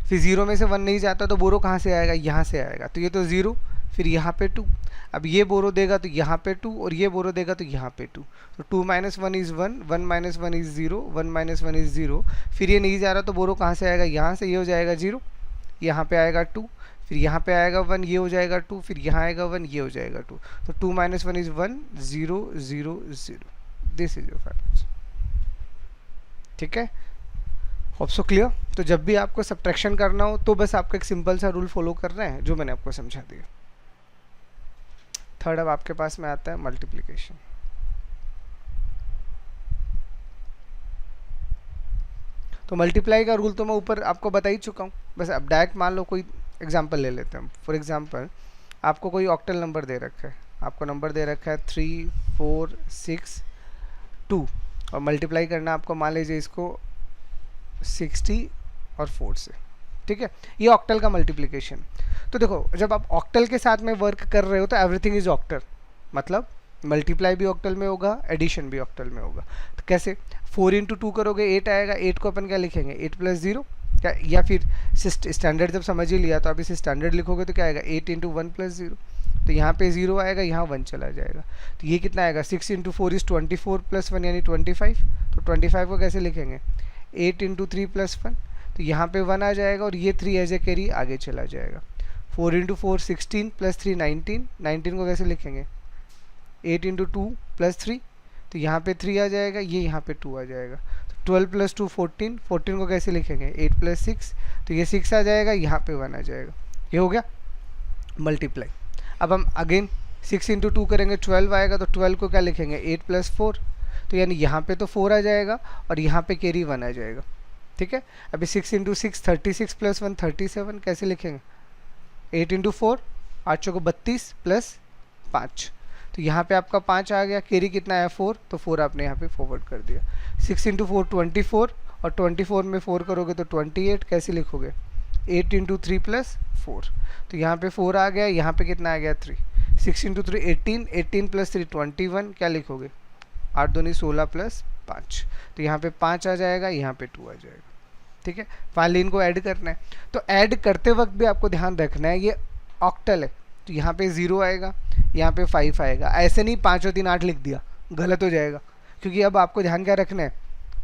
फिर 0 में से 1 नहीं जाता, तो बोरो कहाँ से आएगा, यहाँ से आएगा, तो ये तो 0, फिर यहाँ पे 2। अब ये बोरो देगा तो यहाँ पे 2, और ये बोरो देगा तो यहाँ पे 2। तो 2 - 1 इज़ 1, 1 - 1 इज़ 0, 1 - 1 इज़ 0। फिर ये नहीं जा रहा, तो बोरो कहाँ से आएगा, यहाँ से, ये हो जाएगा 0, यहाँ पे आएगा 2, फिर यहाँ पे आएगा 1, ये हो जाएगा 2, फिर यहाँ आएगा 1, ये हो जाएगा 2। तो 2 - 1 is 1, 0 0 0। This is your final answer. ठीक है। Hope so clear. तो जब भी आपको सब्ट्रैक्शन करना हो, तो बस आपको एक सिंपल सा रूल फॉलो करना है, जो मैंने आपको समझा दिया। थर्ड अब आपके पास में आता है मल्टीप्लिकेशन। तो मल्टीप्लाई का रूल तो मैं ऊपर आपको बता ही चुका हूँ, बस अब डायरेक्ट मान लो कोई एग्जांपल ले लेते हैं हम। फॉर एग्जांपल आपको कोई ऑक्टल नंबर दे रखा है, आपको नंबर दे रखा है 3 4 6 2, और मल्टीप्लाई करना आपको, मान लीजिए इसको 60 और 4 से। ठीक है। ये ऑक्टल का मल्टीप्लिकेशन। तो देखो जब आप ऑक्टल के साथ में वर्क कर रहे हो, तो एवरीथिंग इज ऑक्टल, मतलब मल्टीप्लाई भी ऑक्टल में होगा, एडिशन भी ऑक्टल में होगा। तो कैसे, 4 × 2 करोगे 8 आएगा, 8 को अपन क्या लिखेंगे 8 + 0, या फिर स्टैंडर्ड जब समझ ही लिया, तो आप इसे स्टैंडर्ड लिखोगे तो क्या आएगा 8 × 1 + 0। तो यहाँ पे 0 आएगा, यहाँ 1 चला जाएगा, तो ये कितना आएगा 6 × 4 इज़ 24 + 1 यानी 25। तो 25 को कैसे लिखेंगे 8 × 3 + 1, तो यहाँ पे 1 आ जाएगा, और ये 3 एज ए कैरी आगे चला जाएगा। 4 × 4 16 + 3 19, 19 को कैसे लिखेंगे 8 × 2 + 3, तो यहाँ पे 3 आ जाएगा, ये यहाँ पे 2 आ जाएगा। तो 12 + 2 14, 14 को कैसे लिखेंगे 8 + 6, तो ये 6 आ जाएगा, यहाँ पे 1 आ जाएगा। ये हो गया मल्टीप्लाई। अब हम अगेन 6 × 2 करेंगे 12 आएगा, तो 12 को क्या लिखेंगे 8 + 4, तो यानी यहाँ पे तो 4 आ जाएगा, और यहाँ पे कैरी 1 आ जाएगा। ठीक है। अभी 6 × 6 36 + 1 37, कैसे लिखेंगे 8 × 4 8 को 32 + 5। तो यहाँ पे आपका 5 आ गया, कैरी कितना है 4, तो 4 आपने यहाँ पे फॉरवर्ड कर दिया। 6 इंटू 4 24, और 24 में 4 करोगे तो 28, कैसे लिखोगे 8 इंटू 3 प्लस 4, तो यहाँ पे 4 आ गया, यहाँ पे कितना आ गया 3। 6 इंटू 3 18, 18 प्लस 3 21, क्या लिखोगे 8 दूनी 16 प्लस 5, तो यहाँ पे 5 आ जाएगा, यहाँ पे 2 आ जाएगा। ठीक है, फाइनली इनको ऐड करना है। तो ऐड करते वक्त भी आपको ध्यान रखना है ये ऑक्टल है, तो यहाँ पे 0 आएगा, यहाँ पे 5 आएगा। ऐसे नहीं 5 और 3 8 लिख दिया, गलत हो जाएगा, क्योंकि अब आपको ध्यान क्या रखना है,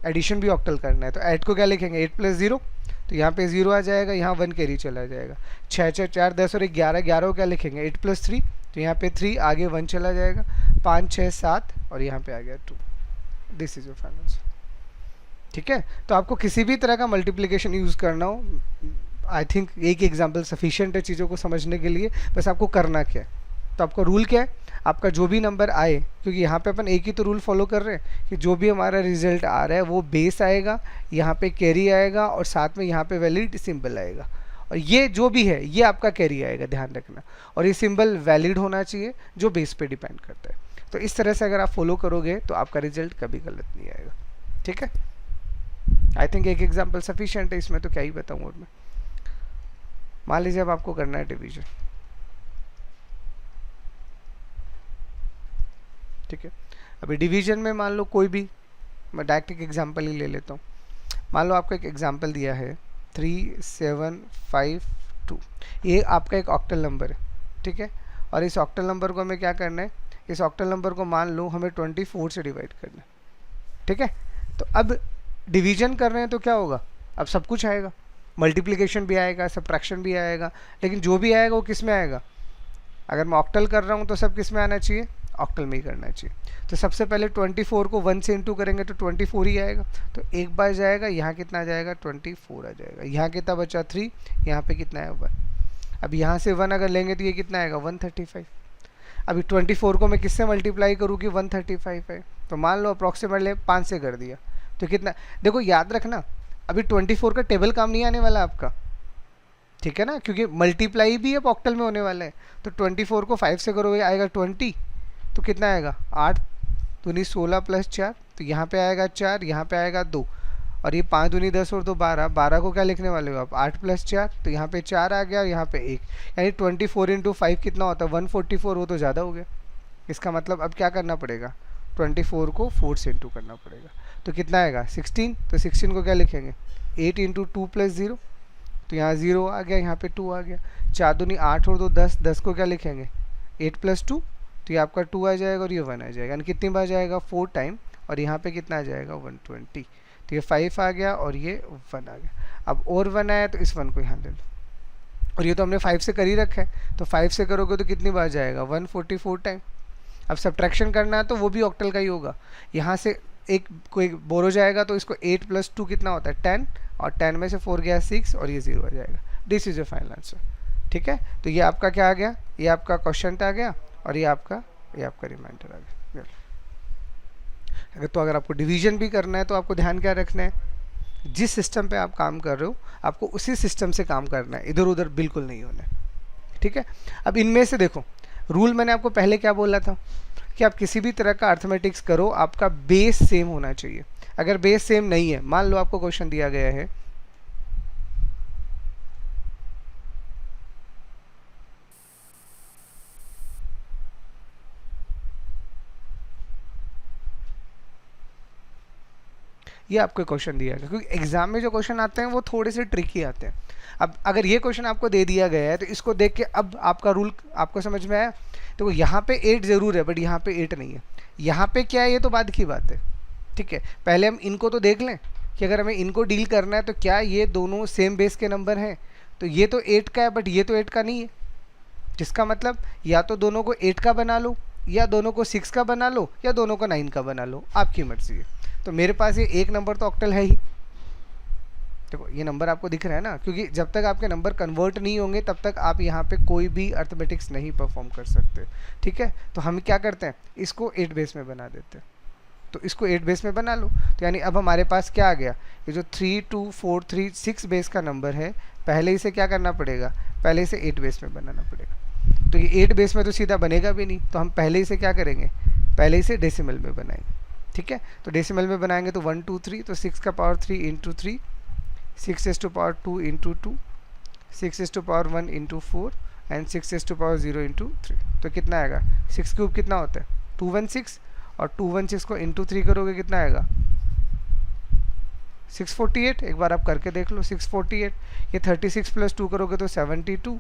एडिशन भी ऑक्टल करना है। तो ऐड को क्या लिखेंगे 8 प्लस 0, तो यहाँ पे 0 आ जाएगा, यहाँ 1 कैरी चला जाएगा। 6 6 4 10 और 11, 11 को क्या लिखेंगे 8 प्लस 3, तो यहाँ पे 3 आगे 1 चला जाएगा। 5 6 7 और यहाँ पे आ गया 2। This is your final answer. ठीक है, तो आपको किसी भी तरह का मल्टीप्लिकेशन यूज़ करना हो, आई थिंक एक एग्जाम्पल सफिशिएंट है चीज़ों को समझने के लिए। बस आपको करना क्या है, तो आपका रूल क्या है, आपका जो भी नंबर आए, क्योंकि यहाँ पे अपन एक ही तो रूल फॉलो कर रहे हैं कि जो भी हमारा रिजल्ट आ रहा है वो बेस आएगा, यहाँ पे कैरी आएगा और साथ में यहाँ पे वैलिड सिंबल आएगा, और ये जो भी है ये आपका कैरी आएगा, ध्यान रखना। और ये सिंबल वैलिड होना चाहिए जो बेस पे डिपेंड करता है। तो इस तरह से अगर आप फॉलो करोगे तो आपका रिजल्ट कभी गलत नहीं आएगा। ठीक है, आई थिंक एक एग्जाम्पल सफिशिएंट है, इसमें तो क्या ही बताऊँ। और मैं मान लीजिए अब आपको करना है डिवीजन। ठीक है, अभी डिवीजन में मान लो कोई भी, मैं डायरेक्ट एक एग्जांपल ही ले लेता हूँ। मान लो आपको एक एग्जांपल दिया है 3752, ये आपका एक ऑक्टल नंबर है। ठीक है, और इस ऑक्टल नंबर को हमें क्या करना है, इस ऑक्टल नंबर को मान लो हमें 24 से डिवाइड करना है। ठीक है, तो अब डिवीजन कर रहे हैं तो क्या होगा, अब सब कुछ आएगा, मल्टीप्लिकेशन भी आएगा, सबट्रैक्शन भी आएगा, लेकिन जो भी आएगा वो किस में आएगा, अगर मैं ऑक्टल कर रहा हूँ तो सब किस में आना चाहिए, ऑक्टल में ही करना चाहिए। तो सबसे पहले 24 को 1 से इंटू करेंगे तो 24 ही आएगा, तो एक बार जाएगा, यहाँ कितना आ जाएगा 24 आ जाएगा, यहाँ कितना बचा 3, यहाँ पे कितना है 1। अब यहाँ से 1 अगर लेंगे तो ये कितना आएगा 135। अभी 24 को मैं किससे मल्टीप्लाई करूँ कि 135 है, तो मान लो अप्रॉक्सीमेटली 5 से कर दिया, तो कितना, देखो याद रखना अभी 24 का टेबल काम नहीं आने वाला आपका। ठीक है ना, क्योंकि मल्टीप्लाई भी अब ऑक्टल में होने वाला है। तो 24 को 5 से करोगे आएगा 20, तो कितना आएगा 8 दूनी 16 प्लस 4, तो यहाँ पे आएगा 4, यहाँ पे आएगा 2, और ये 5 दूनी 10 और 2 12, 12 को क्या लिखने वाले हो आप 8 प्लस 4, तो यहाँ पे 4 आ गया और यहाँ पे 1, यानी 24 इंटू 5 कितना होता है 144, वो तो ज़्यादा हो गया। इसका मतलब अब क्या करना पड़ेगा, 24 को 4 से इंटू करना पड़ेगा, तो कितना आएगा 16, तो 16 को क्या लिखेंगे 8 इंटू 2 प्लस 0, तो यहाँ 0 आ गया, यहाँ पे 2 आ गया। 4 दूनी 8 और 2 10, 10 को क्या लिखेंगे 8 प्लस 2, तो ये आपका 2 आ जाएगा और ये 1 आ जाएगा, यानी कितनी बार जाएगा 4 टाइम, और यहाँ पे कितना आ जाएगा 120, तो ये 5 आ गया और ये 1 आ गया। अब और 1 आया तो इस 1 को यहाँ ले लो, और ये तो हमने 5 से कर ही रखा है, तो 5 से करोगे तो कितनी बार जाएगा 144 टाइम। अब सब्ट्रैक्शन करना है तो वो भी ऑक्टल का ही होगा, यहाँ से एक कोई बोरो जाएगा तो इसको 8 प्लस 2 कितना होता है 10, और 10 में से 4 गया 6 और ये 0 आ जाएगा। This is your final answer. ठीक है, तो ये आपका क्या आ गया, ये आपका क्वेश्चन आ गया और ये आपका रिमाइंडर आ गया। अगर आपको डिवीजन भी करना है तो आपको ध्यान क्या रखना है, जिस सिस्टम पे आप काम कर रहे हो आपको उसी सिस्टम से काम करना है, इधर उधर बिल्कुल नहीं होना है। ठीक है, अब इनमें से देखो रूल मैंने आपको पहले क्या बोला था कि आप किसी भी तरह का अर्थमेटिक्स करो आपका बेस सेम होना चाहिए। अगर बेस सेम नहीं है, मान लो आपको क्वेश्चन दिया गया है ये आपको क्वेश्चन दिया गया, क्योंकि एग्जाम में जो क्वेश्चन आते हैं वो थोड़े से ट्रिकी आते हैं। अब अगर ये क्वेश्चन आपको दे दिया गया है तो इसको देख के अब आपका रूल आपको समझ में आया। तो यहाँ पे 8 ज़रूर है बट यहाँ पे 8 नहीं है, यहाँ पे क्या है ये तो बाद की बात है। ठीक है, पहले हम इनको तो देख लें कि अगर हमें इनको डील करना है तो क्या ये दोनों सेम बेस के नंबर हैं। तो ये तो 8 का है बट ये तो 8 का नहीं है, जिसका मतलब या तो दोनों को 8 का बना लो, या दोनों को 6 का बना लो, या दोनों को 9 का बना लो, आपकी मर्जी है। तो मेरे पास ये एक नंबर तो ऑक्टल है ही। देखो ये नंबर आपको दिख रहा है ना, क्योंकि जब तक आपके नंबर कन्वर्ट नहीं होंगे तब तक आप यहाँ पे कोई भी अर्थमेटिक्स नहीं परफॉर्म कर सकते। ठीक है, तो हम क्या करते हैं इसको 8 बेस में बना देते हैं, तो इसको 8 बेस में बना लो। तो यानी अब हमारे पास क्या आ गया, ये जो 3 2 4 3 6 बेस का नंबर है, पहले इसे क्या करना पड़ेगा, पहले इसे 8 बेस में बनाना पड़ेगा। तो ये 8 बेस में तो सीधा बनेगा भी नहीं, तो हम पहले इसे क्या करेंगे, पहले इसे डेसिमल में बनाएंगे। ठीक है, तो डेसिमल में बनाएंगे तो 1 2 3, तो 6 का power 3 into 3, 6 is to power 2 into 2, 6 is to power 1 into 4 and 6 is to power 0 into 3। तो कितना आएगा, 6 क्यूब कितना होता है 216, और 216 को इंटू 3 करोगे कितना आएगा 648। एक बार आप करके देख लो 648, ये 36 प्लस 2 करोगे तो 72,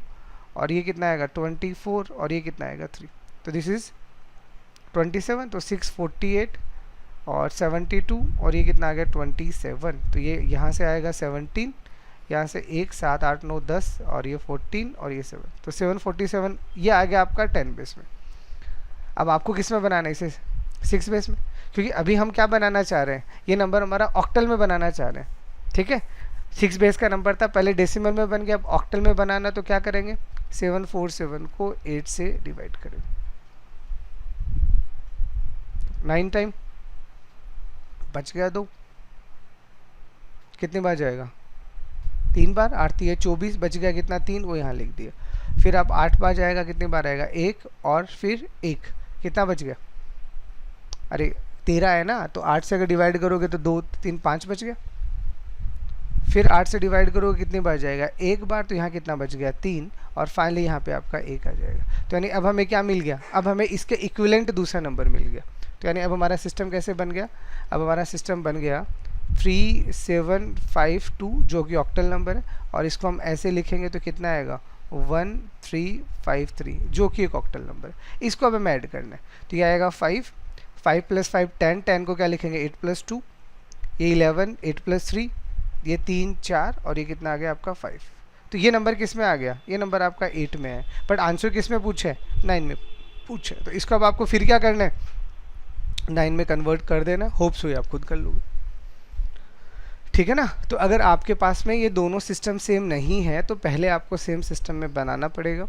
और ये कितना आएगा 24, और ये कितना आएगा 3, तो दिस इज 27। तो 648 और 72, और ये कितना आ गया 27, तो ये यहाँ से आएगा 17, यहाँ से 1 7 8 9 10, और ये 14 और ये 7, तो 747 ये आ गया आपका 10 बेस में। अब आपको किस में बनाना है इसे, 6 बेस में, क्योंकि अभी हम क्या बनाना चाह रहे हैं, ये नंबर हमारा ऑक्टल में बनाना चाह रहे हैं। ठीक है, 6 बेस का नंबर था, पहले डेसिमल में बन गया, अब ऑक्टल में बनाना, तो क्या करेंगे 747 को 8 से डिवाइड करेंगे, 9 टाइम बच गया 2, कितनी बार जाएगा 3 बार, 8 3 24, बच गया कितना 3, वो यहाँ लिख दिया। फिर अब 8 बार जाएगा, कितनी बार आएगा 1, और फिर 1, कितना बच गया, अरे 13 है ना, तो 8 से अगर डिवाइड करोगे तो 2 3 5 बच गया। फिर 8 से डिवाइड करोगे कितनी बार जाएगा 1 बार, तो यहाँ कितना बच गया 3, और फाइनली यहाँ पे आपका 1 आ जाएगा। तो यानी अब हमें क्या मिल गया, अब हमें इसके इक्विवेलेंट दूसरा नंबर मिल गया। तो यानी अब हमारा सिस्टम कैसे बन गया, अब हमारा सिस्टम बन गया 3752 जो कि ऑक्टल नंबर है, और इसको हम ऐसे लिखेंगे तो कितना आएगा 1353 जो कि एक ऑक्टल नंबर है। इसको अब हमें ऐड करना है, तो ये आएगा 5 5 + 5 10, 10 को क्या लिखेंगे 8 + 2, ये 11, 8 + 3, ये 3 4, और ये कितना आ गया आपका 5। तो ये नंबर किस में आ गया, ये नंबर आपका 8 में है, बट आंसर किस में पूछा है 9 में पूछा है। तो इसको अब आपको फिर क्या करना है 9 में कन्वर्ट कर देना, होप्स हुई आप खुद कर लोगे। ठीक है ना, तो अगर आपके पास में ये दोनों सिस्टम सेम नहीं है तो पहले आपको सेम सिस्टम में बनाना पड़ेगा,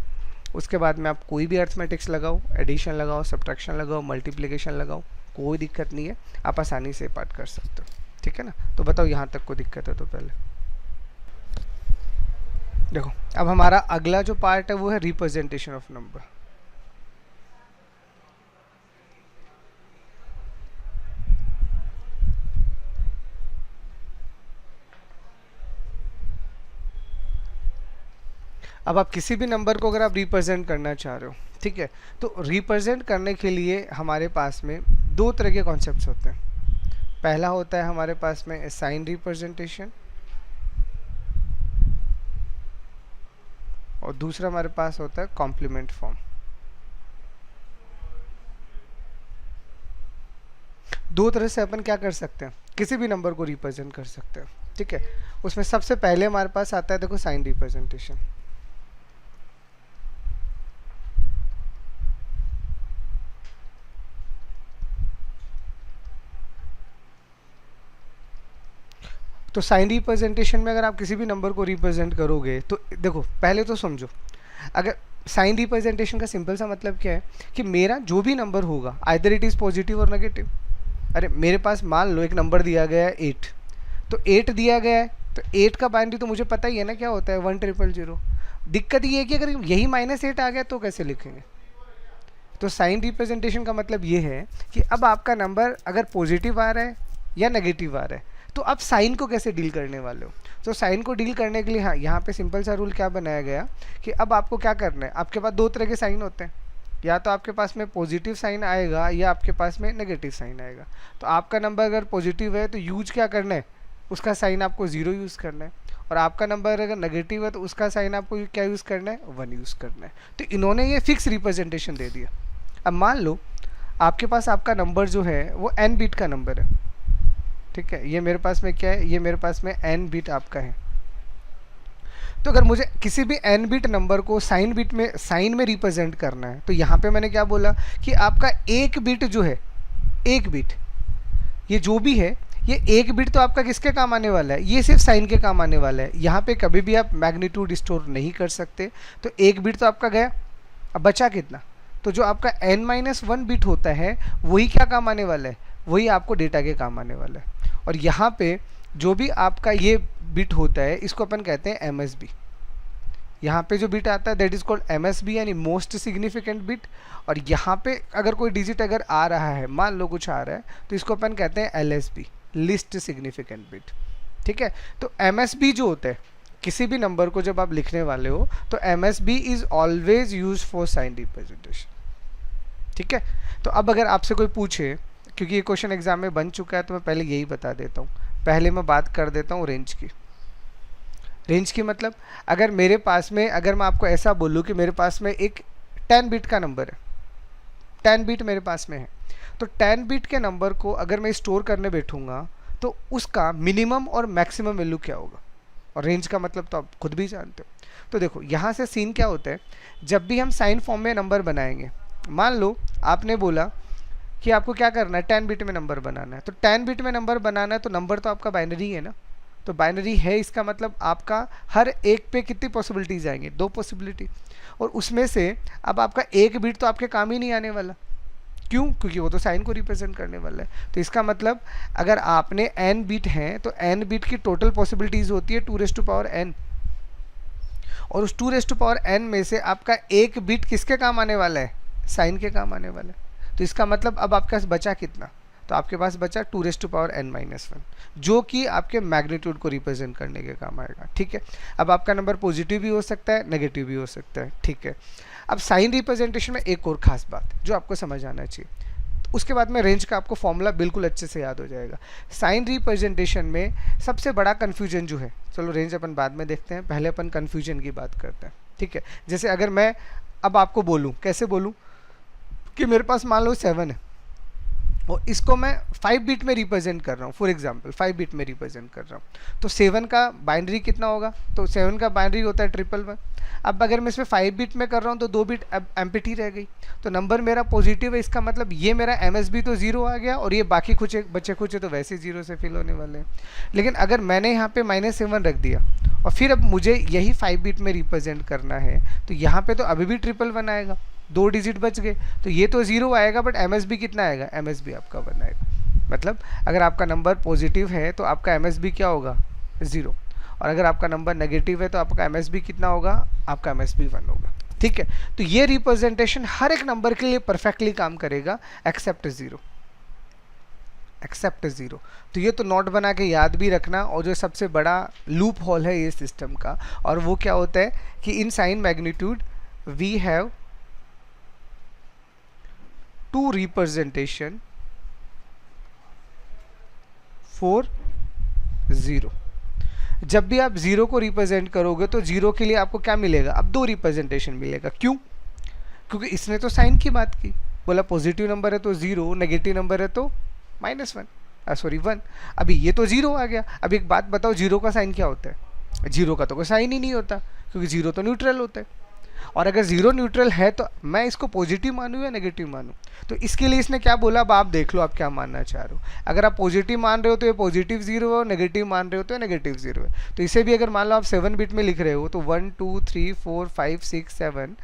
उसके बाद में आप कोई भी अर्थमेटिक्स लगाओ, एडिशन लगाओ, सब्ट्रैक्शन लगाओ, मल्टीप्लिकेशन लगाओ, कोई दिक्कत नहीं है, आप आसानी से पार्ट कर सकते हो। ठीक है ना, तो बताओ यहाँ तक को दिक्कत है तो पहले देखो। अब हमारा अगला जो पार्ट है वो है रिप्रेजेंटेशन ऑफ नंबर। अब आप किसी भी नंबर को अगर आप रिप्रेजेंट करना चाह रहे हो, ठीक है, तो रिप्रेजेंट करने के लिए हमारे पास में 2 तरह के कॉन्सेप्ट्स होते हैं। पहला होता है हमारे पास में साइन रिप्रेजेंटेशन, और दूसरा हमारे पास होता है कॉम्प्लीमेंट फॉर्म। दो तरह से अपन क्या कर सकते हैं, किसी भी नंबर को रिप्रेजेंट कर सकते हैं। ठीक है, उसमें सबसे पहले हमारे पास आता है देखो साइन रिप्रेजेंटेशन। तो साइन रिप्रेजेंटेशन में अगर आप किसी भी नंबर को रिप्रेजेंट करोगे तो देखो पहले तो समझो, अगर साइन रिप्रेजेंटेशन का सिंपल सा मतलब क्या है कि मेरा जो भी नंबर होगा आइदर इट इज़ पॉजिटिव और नेगेटिव। अरे मेरे पास मान लो एक नंबर दिया गया है 8, तो 8 दिया गया है, तो 8 का बाइनरी तो मुझे पता ही है ना क्या होता है 10000। दिक्कत ये है कि अगर यही -8 आ गया तो कैसे लिखेंगे। तो साइन रिप्रेजेंटेशन का मतलब ये है कि अब आपका नंबर अगर पॉजिटिव आ रहा है या नेगेटिव आ रहा है तो आप साइन को कैसे डील करने वाले हो। तो साइन को डील करने के लिए हाँ यहाँ पे सिंपल सा रूल क्या बनाया गया कि अब आपको क्या करना है, आपके पास 2 तरह के साइन होते हैं, या तो आपके पास में पॉजिटिव साइन आएगा या आपके पास में नेगेटिव साइन आएगा। तो आपका नंबर अगर पॉजिटिव है तो यूज क्या करना है, उसका साइन आपको 0 यूज़ करना है, और आपका नंबर अगर नेगेटिव है तो उसका साइन आपको क्या यूज़ करना है 1 यूज़ करना है। तो इन्होंने ये फिक्स रिप्रेजेंटेशन दे दिया। अब मान लो आपके पास आपका नंबर जो है वो n बिट का नंबर है, ठीक है, ये मेरे पास में क्या है, ये मेरे पास में n बिट आपका है। तो अगर मुझे किसी भी n बिट नंबर को साइन में रिप्रेजेंट करना है तो यहाँ पे मैंने क्या बोला कि आपका 1 बिट जो है, 1 बिट ये जो भी है, ये 1 बिट तो आपका किसके काम आने वाला है, ये सिर्फ साइन के काम आने वाला है। यहाँ पे कभी भी आप मैग्नीट्यूड स्टोर नहीं कर सकते, तो 1 बिट तो आपका गया। अब बचा कितना, तो जो आपका n-1 बिट होता है वही क्या काम आने वाला है, वही आपको डेटा के काम आने वाला है। और यहाँ पे जो भी आपका ये बिट होता है इसको अपन कहते हैं MSB, यहाँ पे जो बिट आता है दैट इज कॉल्ड MSB यानी मोस्ट सिग्निफिकेंट बिट, और यहाँ पे अगर कोई डिजिट अगर आ रहा है, मान लो कुछ आ रहा है, तो इसको अपन कहते हैं LSB, लिस्ट सिग्निफिकेंट बिट। ठीक है, तो MSB जो होता है किसी भी नंबर को जब आप लिखने वाले हो तो MSB is always use for sign representation. ठीक है, तो अब अगर आपसे कोई पूछे, क्योंकि ये क्वेश्चन एग्जाम में बन चुका है तो मैं पहले यही बता देता हूँ, पहले मैं बात कर देता हूँ रेंज की। रेंज की मतलब अगर मेरे पास में, अगर मैं आपको ऐसा बोलूँ कि मेरे पास में एक 10 बिट का नंबर है, 10 बिट मेरे पास में है, तो 10 बिट के नंबर को अगर मैं स्टोर करने बैठूंगा तो उसका मिनिमम और मैक्सिमम वैल्यू क्या होगा, और रेंज का मतलब तो आप खुद भी जानते हो। तो देखो यहाँ से सीन क्या होता है, जब भी हम साइन फॉर्म में नंबर बनाएंगे, मान लो आपने बोला कि आपको क्या करना है, 10 बिट में नंबर बनाना है, तो 10 बिट में नंबर बनाना है तो नंबर तो आपका बाइनरी है ना, तो बाइनरी है, इसका मतलब आपका हर एक पे कितनी पॉसिबिलिटीज आएंगे, 2 पॉसिबिलिटी, और उसमें से अब आपका एक बिट तो आपके काम ही नहीं आने वाला। क्यों? क्योंकि वो तो साइन को रिप्रेजेंट करने वाला है। तो इसका मतलब अगर आपने n बिट हैं तो n बिट की टोटल पॉसिबिलिटीज होती है 2n, और उस 2n में से आपका एक बिट किसके काम आने वाला है, साइन के काम आने वाला है। तो इसका मतलब अब आपके पास बचा कितना, तो आपके पास बचा 2n-1, जो कि आपके मैग्नीट्यूड को रिप्रेजेंट करने के काम आएगा। ठीक है, अब आपका नंबर पॉजिटिव भी हो सकता है, नेगेटिव भी हो सकता है। ठीक है, अब साइन रिप्रेजेंटेशन में एक और खास बात जो आपको समझ आना चाहिए, उसके बाद में रेंज का आपको फॉर्मूला बिल्कुल अच्छे से याद हो जाएगा। साइन रिप्रेजेंटेशन में सबसे बड़ा कन्फ्यूजन जो है, चलो रेंज अपन बाद में देखते हैं, पहले अपन कन्फ्यूजन की बात करते हैं। ठीक है, जैसे अगर मैं अब आपको बोलूँ, कैसे बोलूँ कि मेरे पास मान लो 7 है और इसको मैं 5 बिट में रिप्रेजेंट कर रहा हूँ, फॉर एग्जांपल 5 बिट में रिप्रेजेंट कर रहा हूँ, तो 7 का बाइनरी कितना होगा, तो 7 का बाइनरी होता है 111। अब अगर मैं इसमें 5 बिट में कर रहा हूँ तो 2 बिट एम्प्टी रह गई, तो नंबर मेरा पॉजिटिव है, इसका मतलब ये मेरा MSB तो 0 आ गया, और ये बाकी कुछ बचे कुछ तो वैसे 0 से फिल होने वाले हैं। लेकिन अगर मैंने यहाँ पे -7 रख दिया और फिर अब मुझे यही 5 बिट में रिप्रेजेंट करना है, तो यहाँ पे तो अभी भी 111 आएगा, 2 डिजिट बच गए, तो ये तो 0 आएगा, बट MSB कितना आएगा, MSB आपका 1 आएगा। मतलब अगर आपका नंबर पॉजिटिव है तो आपका MSB क्या होगा, 0, और अगर आपका नंबर नेगेटिव है तो आपका MSB कितना होगा, आपका MSB 1 होगा। ठीक है, तो ये रिप्रेजेंटेशन हर एक नंबर के लिए परफेक्टली काम करेगा एक्सेप्ट 0, एक्सेप्ट 0। तो ये तो नोट बना के याद भी रखना, और जो सबसे बड़ा लूप होल है ये सिस्टम का, और वो क्या होता है कि in sign magnitude we have 2 representation for 0। जब भी आप 0 को रिप्रेजेंट करोगे तो 0 के लिए आपको क्या मिलेगा, अब 2 रिप्रेजेंटेशन मिलेगा। क्यों? क्योंकि इसने तो साइन की बात की, बोला पॉजिटिव नंबर है तो 0, नेगेटिव नंबर है तो -1, अभी ये तो 0 आ गया। अब एक बात बताओ, 0 का साइन क्या होता है, 0 का तो कोई साइन ही नहीं होता, क्योंकि 0 तो न्यूट्रल होता है, और अगर 0 न्यूट्रल है तो मैं इसको पॉजिटिव मानूं या नेगेटिव मानूं, तो इसके लिए इसने क्या बोला, अब आप देख लो आप क्या मानना चाह रहे हो। अगर आप पॉजिटिव मान रहे हो तो ये पॉजिटिव 0 है, और नेगेटिव मान रहे हो तो ये नेगेटिव 0 है। तो इसे भी अगर मान लो आप 7 बिट में लिख रहे हो तो 1 2 3 4 5 6 7,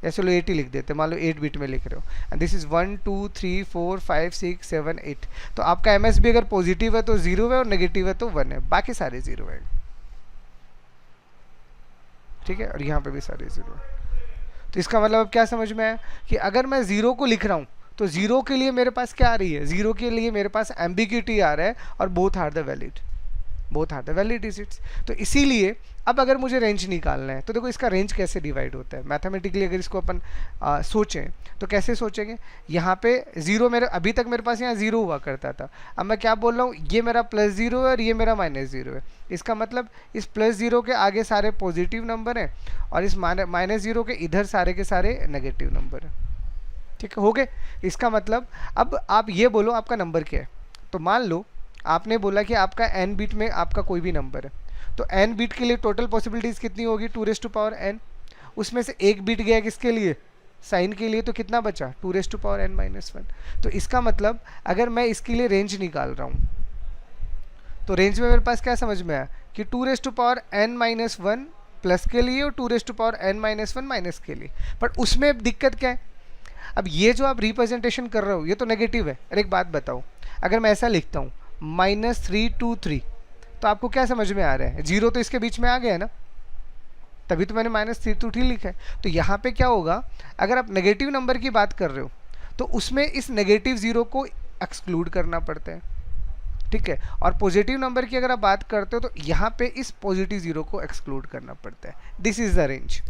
या चलो 8 ही लिख देते, मान लो 8 बिट में लिख रहे हो, एंड दिस इज 1 2 3 4 5 6 7 8। तो आपका MSB अगर पॉजिटिव है तो 0 है, और नेगेटिव है तो 1 है, बाकी सारे 0 है। ठीक है, और यहाँ पे भी सारे 0 है। तो इसका मतलब अब क्या समझ में आया कि अगर मैं 0 को लिख रहा हूँ तो 0 के लिए मेरे पास क्या आ रही है, 0 के लिए मेरे पास एम्बिग्यूटी आ रहा है, और both are the valid digits. तो इसीलिए अब अगर मुझे रेंज निकालना है तो देखो इसका रेंज कैसे डिवाइड होता है मैथमेटिकली, अगर इसको अपन सोचें तो कैसे सोचेंगे। यहाँ पे 0 मेरे अभी तक मेरे पास यहाँ 0 हुआ करता था, अब मैं क्या बोल रहा हूँ, ये मेरा +0 है और ये मेरा -0 है। इसका मतलब इस +0 के आगे सारे पॉजिटिव नंबर हैं, और इस -0 के इधर सारे के सारे नेगेटिव नंबर हैं। ठीक है, हो गए। इसका मतलब अब आप ये बोलो आपका नंबर क्या है, तो मान लो आपने बोला कि आपका n बिट में आपका कोई भी नंबर है, तो n बिट के लिए टोटल पॉसिबिलिटीज़ कितनी होगी, 2n, उसमें से एक बिट गया किसके लिए, साइन के लिए, तो कितना बचा, 2n-1। तो इसका मतलब अगर मैं इसके लिए रेंज निकाल रहा हूँ तो रेंज में मेरे पास क्या समझ में आया कि 2n-1 प्लस के लिए और 2n-1 माइनस के लिए। पर उसमें दिक्कत क्या है, अब ये जो आप रिप्रेजेंटेशन कर रहे हो ये तो नेगेटिव है। अरे एक बात बताओ, अगर मैं ऐसा लिखता हूँ -3 2 3, तो आपको क्या समझ में आ रहा है, 0 तो इसके बीच में आ गया ना, तभी तो मैंने -3 लिखा है। तो यहाँ पे क्या होगा, अगर आप नेगेटिव नंबर की बात कर रहे हो तो उसमें इस नेगेटिव 0 को एक्सक्लूड करना पड़ता है, ठीक है। और पॉजिटिव नंबर की अगर आप बात करते हो तो यहाँ पे इस पॉजिटिव 0 को एक्सक्लूड करना पड़ता है। This is the range.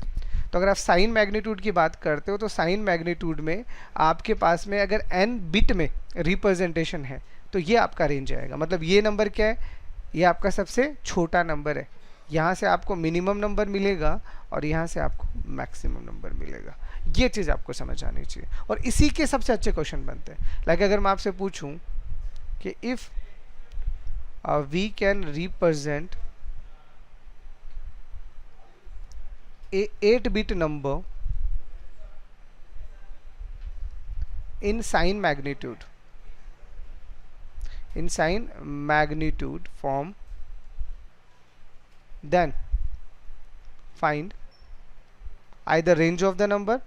तो अगर आप साइन मैग्नीट्यूड की बात करते हो तो साइन मैग्नीट्यूड में आपके पास में अगर n बिट में रिप्रेजेंटेशन है तो ये आपका रेंज आएगा। मतलब ये नंबर क्या है, ये आपका सबसे छोटा नंबर है। यहाँ से आपको मिनिमम नंबर मिलेगा और यहाँ से आपको मैक्सिमम नंबर मिलेगा। ये चीज़ आपको समझ आनी चाहिए और इसी के सबसे अच्छे क्वेश्चन बनते हैं। लाइक अगर मैं आपसे पूछूं कि if we can represent a 8-bit number in sign magnitude form, then find either range of the number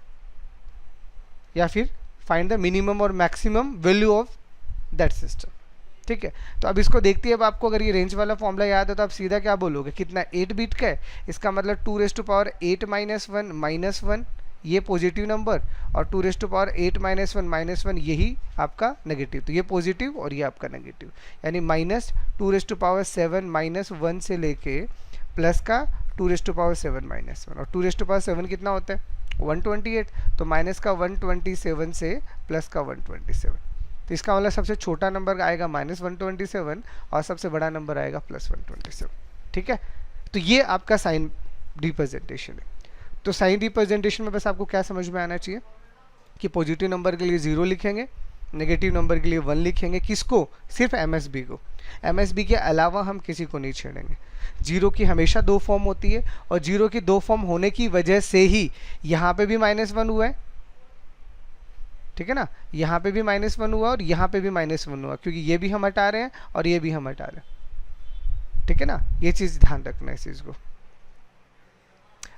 या फिर find the minimum और maximum value of that system, ठीक है। तो अब इसको देखते हैं। अब आपको अगर ये रेंज वाला फॉर्मूला याद है तो आप सीधा क्या बोलोगे, कितना 8 बिट का है, इसका मतलब 2⁻8 - 1 ये पॉजिटिव नंबर और 2⁻8 - 1 यही आपका नेगेटिव। तो ये पॉजिटिव और ये आपका नेगेटिव, यानी -2⁻7 - 1 से लेके प्लस का 2⁻7 - 1। और 2⁻7 कितना होता है 128, तो माइनस का 127 से प्लस का 127। तो इसका मतलब सबसे छोटा नंबर आएगा -127 और सबसे बड़ा नंबर आएगा +127, ठीक है। तो ये आपका साइन रिप्रेजेंटेशन है। तो साइन रिप्रेजेंटेशन में बस आपको क्या समझ में आना चाहिए कि पॉजिटिव नंबर के लिए 0 लिखेंगे, नेगेटिव नंबर के लिए 1 लिखेंगे। किसको, सिर्फ MSB को। MSB के अलावा हम किसी को नहीं छेड़ेंगे। 0 की हमेशा 2 फॉर्म होती है और 0 की 2 फॉर्म होने की वजह से ही यहाँ पे भी -1 हुआ है, ठीक है ना। यहाँ पे भी -1 हुआ और यहाँ पे भी -1 हुआ, क्योंकि ये भी हम हटा रहे हैं और ये भी हम हटा रहे हैं, ठीक है ना। ये चीज़ ध्यान रखना है इस चीज़ को।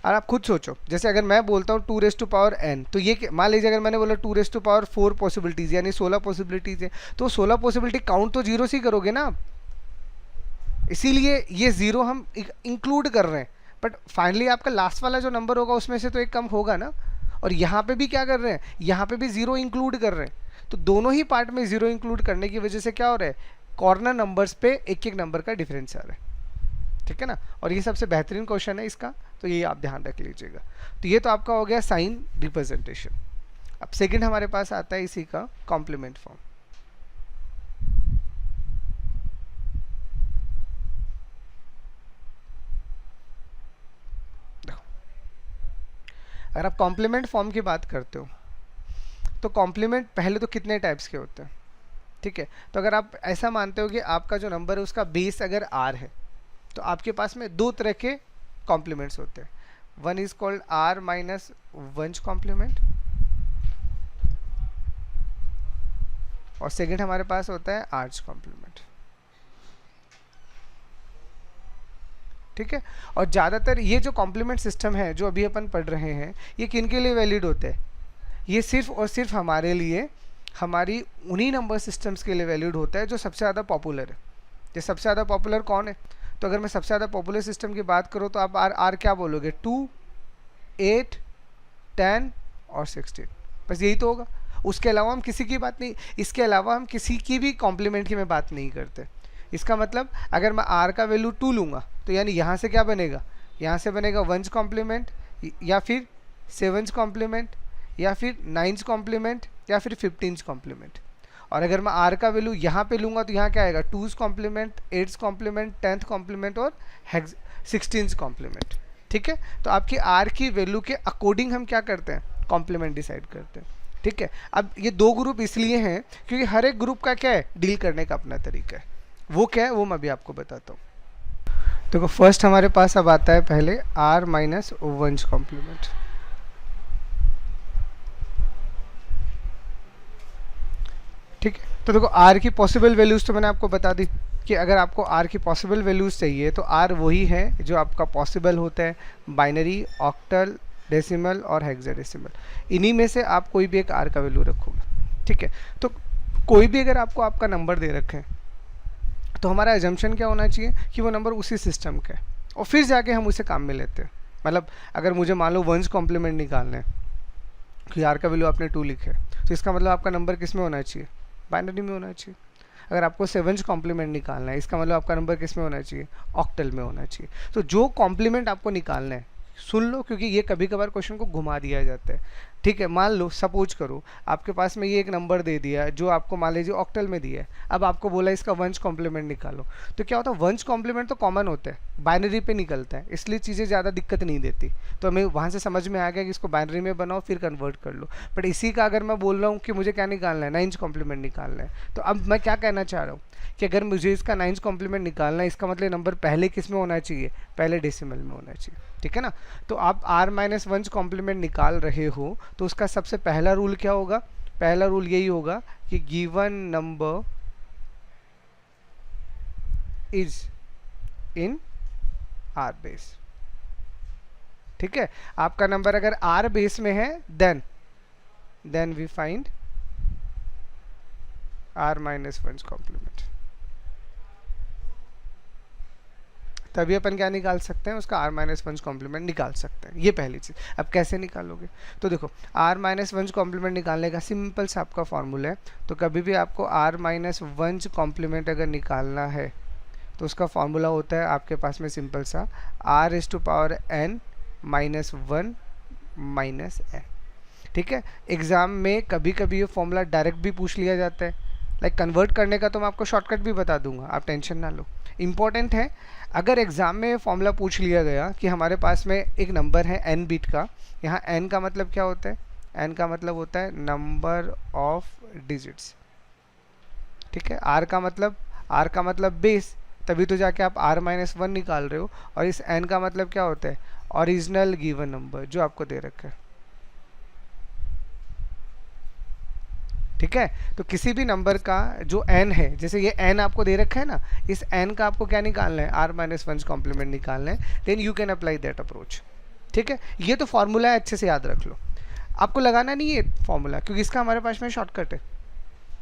और आप खुद सोचो, जैसे अगर मैं बोलता हूँ 2n, तो ये मान लीजिए अगर मैंने बोला 2⁴ पॉसिबिलिटीज़ यानी 16 पॉसिबिलिटीज़ है, तो 16 पॉसिबिलिटी काउंट तो 0 से ही करोगे ना आप। इसीलिए ये 0 हम इंक्लूड कर रहे हैं, बट फाइनली आपका लास्ट वाला जो नंबर होगा उसमें से तो एक कम होगा ना। और यहाँ पे भी क्या कर रहे हैं, यहाँ पे भी 0 इंक्लूड कर रहे हैं। तो दोनों ही पार्ट में 0 इंक्लूड करने की वजह से क्या हो रहा है, कॉर्नर नंबर्स पे एक एक नंबर का डिफरेंस आ रहा है, ठीक है ना। और ये सबसे बेहतरीन क्वेश्चन है इसका, तो ये आप ध्यान रख लीजिएगा। तो ये तो आपका हो गया साइन रिप्रेजेंटेशन। अब सेकंड हमारे पास आता है इसी का कॉम्प्लीमेंट फॉर्म। अगर आप कॉम्प्लीमेंट फॉर्म की बात करते हो तो कॉम्प्लीमेंट पहले तो कितने टाइप्स के होते हैं, ठीक है। तो अगर आप ऐसा मानते हो कि आपका जो नंबर है उसका बेस अगर r है, तो आपके पास में 2 तरह के कॉम्प्लीमेंट्स होते हैं। One is called r minus वंश कॉम्प्लीमेंट और सेकंड हमारे पास होता है आर्च कॉम्प्लीमेंट, ठीक है। और ज़्यादातर ये जो कॉम्प्लीमेंट सिस्टम है जो अभी अपन पढ़ रहे हैं, ये किन के लिए वैलिड होते हैं, ये सिर्फ और सिर्फ हमारे लिए, हमारी उन्हीं नंबर सिस्टम्स के लिए वैलिड होता है जो सबसे ज़्यादा पॉपुलर है। जो सबसे ज़्यादा पॉपुलर कौन है, तो अगर मैं सबसे ज़्यादा पॉपुलर सिस्टम की बात करूँ तो आप आर क्या बोलोगे, 2, 8, 10 और 16, बस यही तो होगा। उसके अलावा हम किसी की बात नहीं, इसके अलावा हम किसी की भी कॉम्प्लीमेंट की मैं बात नहीं करते। इसका मतलब अगर मैं r का वैल्यू 2 लूँगा तो यानी यहाँ से क्या बनेगा, यहाँ से बनेगा 1's कॉम्प्लीमेंट या फिर 7's कॉम्प्लीमेंट या फिर 9's कॉम्प्लीमेंट या फिर 15's कॉम्प्लीमेंट। और अगर मैं r का वैल्यू यहाँ पे लूँगा तो यहाँ क्या आएगा, 2's complement, 8's complement, 10th complement और 16th कॉम्प्लीमेंट, ठीक है। तो आपकी r की वैल्यू के अकॉर्डिंग हम क्या करते हैं, कॉम्प्लीमेंट डिसाइड करते हैं, ठीक है। अब ये 2 ग्रुप इसलिए हैं क्योंकि हर एक ग्रुप का क्या है, डील करने का अपना तरीका है। वो क्या है वो मैं अभी आपको बताता हूँ। देखो फर्स्ट हमारे पास अब आता है पहले r माइनस वंश कॉम्प्लीमेंट, ठीक है। तो देखो r की पॉसिबल वैल्यूज़ तो मैंने आपको बता दी कि अगर आपको r की पॉसिबल वैल्यूज़ चाहिए तो r वही है जो आपका पॉसिबल होता है, बाइनरी, ऑक्टल, डेसिमल और हेक्साडेसिमल। इन्हीं में से आप कोई भी एक r का वैल्यू रखोगे, ठीक है। तो कोई भी अगर आपको आपका नंबर दे रखे हैं तो हमारा एजम्पशन क्या होना चाहिए कि वो नंबर उसी सिस्टम का है और फिर जाके हम उसे काम में लेते हैं, मतलब अगर मुझे मान लो वंस कॉम्प्लीमेंट निकालना है कि आर का वैल्यू आपने 2 लिखा है, तो इसका मतलब आपका नंबर किस में होना चाहिए, बाइनरी में होना चाहिए। अगर आपको 7 कॉम्प्लीमेंट निकालना है, इसका मतलब आपका नंबर किस में होना चाहिए, ऑक्टल में होना चाहिए। तो जो कॉम्प्लीमेंट आपको निकालना है सुन लो, क्योंकि ये कभी कभार क्वेश्चन को घुमा दिया जाता है। ठीक है, मान लो सपोज करो आपके पास में ये एक नंबर दे दिया है जो आपको मान लीजिए ऑक्टल में दिया है, अब आपको बोला इसका वंश कॉम्प्लीमेंट निकालो। तो क्या होता है, वंश कॉम्प्लीमेंट तो कॉमन होता है, बाइनरी पे निकलता है, इसलिए चीज़ें ज़्यादा दिक्कत नहीं देती। तो हमें वहाँ से समझ में आ गया कि इसको बाइनरी में बनाओ फिर कन्वर्ट कर लो। बट इसी का अगर मैं बोल रहा हूँ कि मुझे क्या निकालना है, 9 कॉम्प्लीमेंट निकालना है, तो अब मैं क्या कहना चाह रहा हूँ कि अगर मुझे इसका 9 कॉम्प्लीमेंट निकालना है, इसका मतलब नंबर पहले किस में होना चाहिए, पहले डेसिमल में होना चाहिए। ठीक है ना। तो आप r माइनस वन कॉम्प्लीमेंट निकाल रहे हो, तो उसका सबसे पहला रूल क्या होगा, पहला रूल यही होगा कि given number is in r base. ठीक है, आपका नंबर अगर r बेस में है then we find r minus one complement. तभी अपन क्या निकाल सकते हैं, उसका r माइनस वन कॉम्प्लीमेंट निकाल सकते हैं। ये पहली चीज़। अब कैसे निकालोगे, तो देखो r माइनस वन कॉम्प्लीमेंट निकालने का सिंपल सा आपका फॉर्मूला है। तो कभी भी आपको r माइनस वन कॉम्प्लीमेंट अगर निकालना है तो उसका फॉर्मूला होता है आपके पास में सिंपल सा r is to power n minus one minus n। ठीक है, एग्ज़ाम में कभी कभी ये फॉर्मूला डायरेक्ट भी पूछ लिया जाता है, लाइक कन्वर्ट करने का तो मैं आपको शॉर्टकट भी बता दूंगा, आप टेंशन ना लो। इंपॉर्टेंट है, अगर एग्ज़ाम में फॉर्मूला पूछ लिया गया कि हमारे पास में एक नंबर है n बिट का, यहाँ n का मतलब क्या होता है, n का मतलब होता है नंबर ऑफ डिजिट्स। ठीक है, r का मतलब बेस, तभी तो जाके आप r माइनस वन निकाल रहे हो। और इस n का मतलब क्या होता है, ओरिजिनल गिवन नंबर जो आपको दे रखा है। ठीक है, तो किसी भी नंबर का जो n है, जैसे ये n आपको दे रखा है ना, इस n का आपको क्या निकालना है, r माइनस वन कॉम्प्लीमेंट निकालना है, then you can apply that approach. ठीक है, ये तो फॉर्मूला है, अच्छे से याद रख लो। आपको लगाना नहीं है फॉर्मूला, क्योंकि इसका हमारे पास में शॉर्टकट है।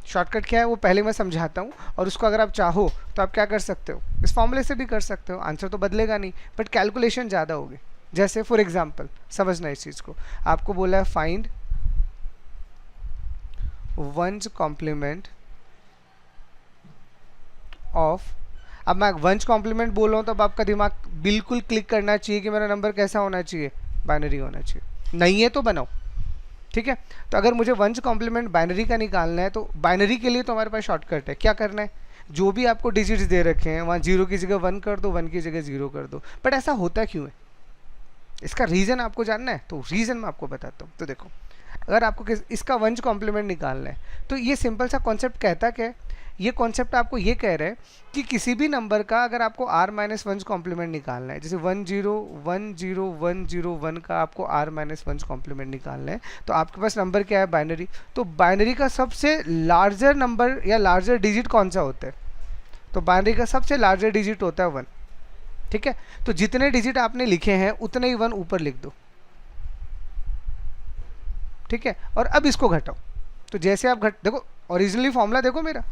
शॉर्टकट क्या है वो पहले मैं समझाता हूँ, और उसको अगर आप चाहो तो आप क्या कर सकते हो, इस फॉर्मूले से भी कर सकते हो, आंसर तो बदलेगा नहीं बट कैलकुलेशन ज़्यादा होगी। जैसे फॉर एग्जाम्पल समझना इस चीज़ को, आपको बोला है फाइंड वंस कॉम्प्लीमेंट ऑफ। अब मैं वंस कॉम्प्लीमेंट बोल रहा हूँ तो अब आपका दिमाग बिल्कुल क्लिक करना चाहिए कि मेरा नंबर कैसा होना चाहिए, बाइनरी होना चाहिए। नहीं है तो बनाओ। ठीक है, तो अगर मुझे वंस कॉम्प्लीमेंट बाइनरी का निकालना है, तो बाइनरी के लिए तो हमारे पास शॉर्टकट है। क्या करना है, जो भी आपको डिजिट्स दे रखे हैं वहाँ जीरो की जगह वन कर दो, वन की जगह जीरो कर दो। बट ऐसा होता क्यों है, इसका रीज़न आपको जानना है, तो रीज़न मैं आपको बताता हूँ। तो देखो, अगर आपको इसका वंस कॉम्प्लीमेंट निकालना है, तो ये सिंपल सा कॉन्सेप्ट कहता क्या है, ये कॉन्सेप्ट आपको ये कह रहा है कि किसी भी नंबर का अगर आपको r माइनस वन कॉम्प्लीमेंट निकालना है, जैसे 101001 का आपको r माइनस वन कॉम्प्लीमेंट निकालना है, तो आपके पास नंबर क्या है, बाइनरी। तो बाइनरी का सबसे लार्जर नंबर या लार्जर डिजिट कौन सा होता है, तो बाइनरी का सबसे लार्जर डिजिट होता है 1। ठीक है, तो जितने डिजिट आपने लिखे हैं उतने ही 1 ऊपर लिख दो। ठीक है, और अब इसको घटाओ, तो जैसे आप देखो ओरिजिनली फॉर्मूला देखो मेरा,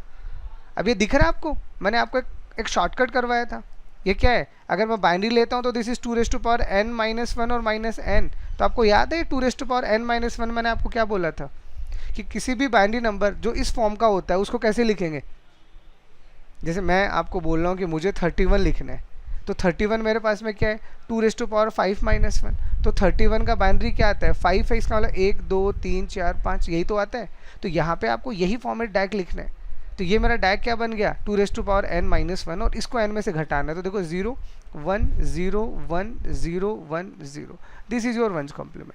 अब ये दिख रहा है आपको, मैंने आपको एक शॉर्टकट करवाया था। ये क्या है, अगर मैं बाइनरी लेता हूँ तो this is 2 raise to power n minus one और माइनस n। तो आपको याद है 2 raise to power n minus one, मैंने आपको क्या बोला था कि किसी भी बाइनरी नंबर जो इस फॉर्म का होता है उसको कैसे लिखेंगे। जैसे मैं आपको बोल रहा हूँ कि मुझे 31 लिखना है, तो 31 मेरे पास में क्या है, 2 raise to power 5 minus one. तो 31 का बाइनरी क्या आता है, 5 है, इसका मतलब 1 2 3 4 5 यही तो आता है। तो यहाँ पे आपको यही फॉर्मेट डायरेक्ट लिखना है। तो ये मेरा डायरेक्ट क्या बन गया, 2 raise to power n minus one, और इसको n में से घटाना है। तो देखो 0 1 0 1 0 1 0, this is your one's complement.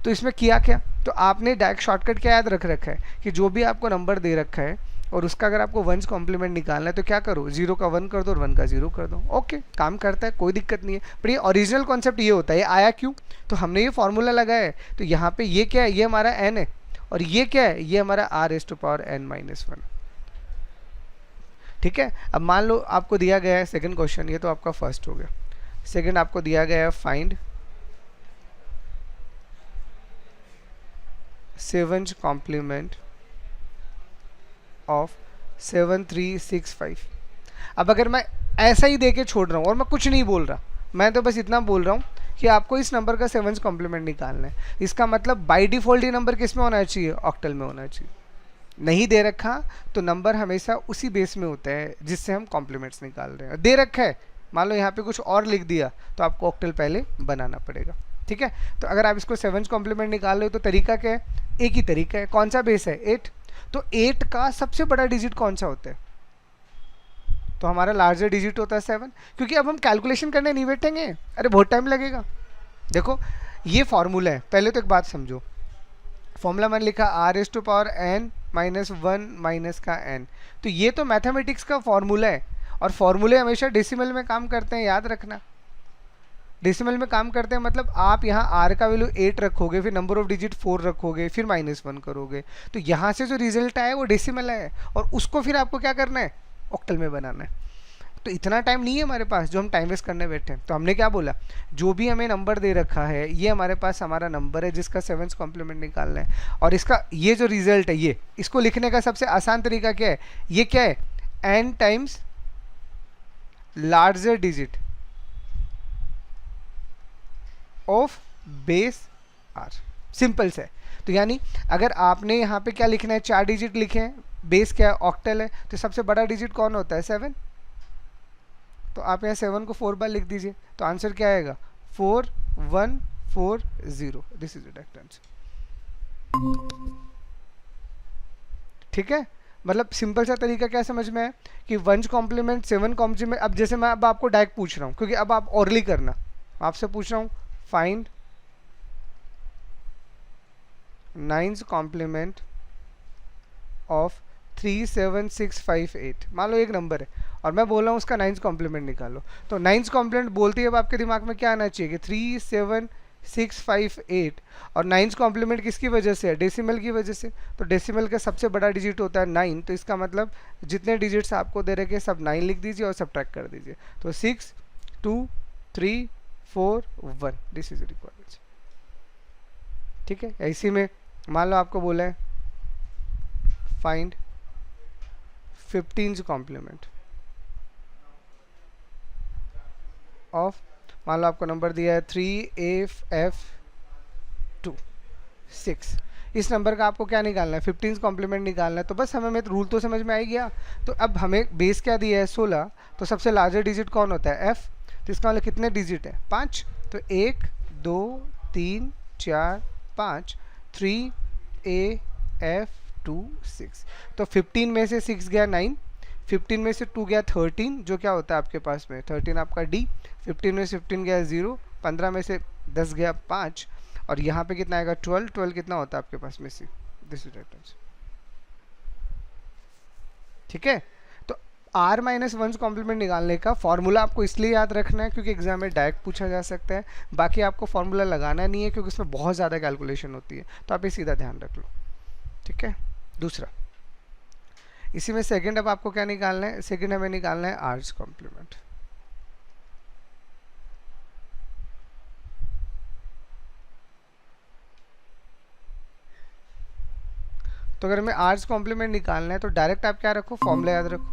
तो इसमें किया क्या, तो आपने डायरेक्ट शॉर्टकट क्या याद रख रखा है कि जो भी आपको नंबर दे रखा है और उसका अगर आपको वंस कॉम्प्लीमेंट निकालना है तो क्या करो, 0 का 1 कर दो और 1 का 0 कर दो। ओके, काम करता है, कोई दिक्कत नहीं है। पर ये ओरिजिनल कॉन्सेप्ट ये होता है। ये आया क्यों, तो हमने ये फॉर्मूला लगाया है, तो यहाँ पे ये क्या है, ये हमारा n है, और ये क्या है, ये हमारा r raise to power n minus one. ठीक है, अब मान लो आपको दिया गया है सेकंड क्वेश्चन, ये तो आपका फर्स्ट हो गया। सेकंड आपको दिया गया है फाइंड 7th कॉम्प्लीमेंट ऑफ 7365। अब अगर मैं ऐसा ही दे के छोड़ रहा हूँ और मैं कुछ नहीं बोल रहा, मैं तो बस इतना बोल रहा हूँ कि आपको इस नंबर का 7th कॉम्प्लीमेंट निकालना है। इसका मतलब बाय डिफॉल्ट ये नंबर किस में होना चाहिए, ऑक्टल में होना चाहिए। नहीं दे रखा तो नंबर हमेशा उसी बेस में होता है जिससे हम कॉम्प्लीमेंट्स निकाल रहे हैं। दे रखा है, मान लो यहाँ पे कुछ और लिख दिया तो आपको ऑक्टल पहले बनाना पड़ेगा। ठीक है, तो अगर आप इसको 7th कॉम्प्लीमेंट निकाल रहे हो तो तरीका क्या है, एक ही तरीका है। कौन सा बेस है, 8। तो 8 का सबसे बड़ा डिजिट कौन सा होता है, तो हमारा लार्जर डिजिट होता है 7, क्योंकि अब हम कैलकुलेशन करने नहीं बैठेंगे, अरे बहुत टाइम लगेगा। देखो ये फॉर्मूला है, पहले तो एक बात समझो, फॉर्मूला मैंने लिखा r⁻n - 1 माइनस का n, तो ये तो मैथमेटिक्स का फॉर्मूला है, और फॉर्मूले हमेशा डेसिमल में काम करते हैं, याद रखना। डेसिमल में काम करते हैं मतलब आप यहाँ r का वैल्यू 8 रखोगे, फिर नंबर ऑफ डिजिट 4 रखोगे, फिर -1 करोगे, तो यहाँ से जो रिजल्ट आए वो डेसिमल है, और उसको फिर आपको क्या करना है, ऑक्टल में बनाना है। तो इतना टाइम नहीं है हमारे पास जो हम टाइम वेस्ट करने बैठे हैं। तो हमने क्या बोला, जो भी हमें नंबर दे रखा है ये हमारे पास हमारा नंबर है जिसका 7th कॉम्प्लीमेंट निकालना है, और इसका ये जो रिजल्ट है ये, इसको लिखने का सबसे आसान तरीका क्या है, ये क्या है, n times larger digit of base r, simple से। तो यानी अगर आपने यहाँ पे क्या लिखना है, 4 डिजिट लिखे हैं, बेस क्या है, ऑक्टल है, तो सबसे बड़ा डिजिट कौन होता है, 7। तो आप यहाँ 7 को 4 बार लिख दीजिए, तो आंसर क्या आएगा, 4140। This is the correct answer. ठीक है, मतलब सिंपल सा तरीका क्या समझ में है कि 1 कॉम्प्लीमेंट 7 कॉम्प्लीमेंट। अब जैसे मैं अब आपको डायरेक्ट पूछ रहा हूँ, क्योंकि अब आप ओरली करना, आपसे पूछ रहा हूँ फाइंड 9th कॉम्प्लीमेंट ऑफ 37658। मान लो एक नंबर है और मैं बोल रहा हूँ उसका 9th कॉम्प्लीमेंट निकालो, तो 9th कॉम्प्लीमेंट बोलते ही अब आपके दिमाग में क्या आना चाहिए कि 37658, और 9th कॉम्प्लीमेंट किसकी वजह से है, डेसिमल की वजह से। तो डेसिमल का सबसे बड़ा डिजिट होता है 9, तो इसका मतलब जितने डिजिट्स आपको दे रखे सब 9 लिख दीजिए और सब्ट्रैक्ट कर दीजिए, तो 6 2 3 4 1, दिस इज रिक्वायर्ड। ठीक है, इसी में मान लो आपको बोला है फाइंड 15th कॉम्प्लीमेंट ऑफ, मान लो आपको नंबर दिया है 3AF26। इस नंबर का आपको क्या निकालना है, 15th कॉम्प्लीमेंट निकालना है। तो बस हमें रूल तो समझ में आ गया। तो अब हमें बेस क्या दिया है, 16, तो सबसे लार्जर डिजिट कौन होता है, F। तो इसका मतलब कितने डिजिट है, 5। तो 1 2 3 4 5, 3AF26। तो 15 में से 6 गया 9, 15 में से 2 गया 13, जो क्या होता है आपके पास में 13 आपका D। 15 में से 15 गया 0, 15 में से 10 गया 5, और यहाँ पे कितना आएगा 12, 12 कितना होता है आपके पास में C। This is right answer. ठीक है, तो r-1 कॉम्प्लीमेंट निकालने का फॉर्मूला आपको इसलिए याद रखना है क्योंकि एग्जाम में डायरेक्ट पूछा जा सकता है, बाकी आपको फॉर्मूला लगाना नहीं है क्योंकि उसमें बहुत ज़्यादा कैलकुलेशन होती है, तो आप ये सीधा ध्यान रख लो। ठीक है, दूसरा इसी में सेकंड, अब आपको क्या निकालना है, सेकंड हमें निकालना है r कॉम्प्लीमेंट। तो अगर हमें r कॉम्प्लीमेंट निकालना है तो डायरेक्ट आप क्या रखो, फॉर्मूला याद रखो।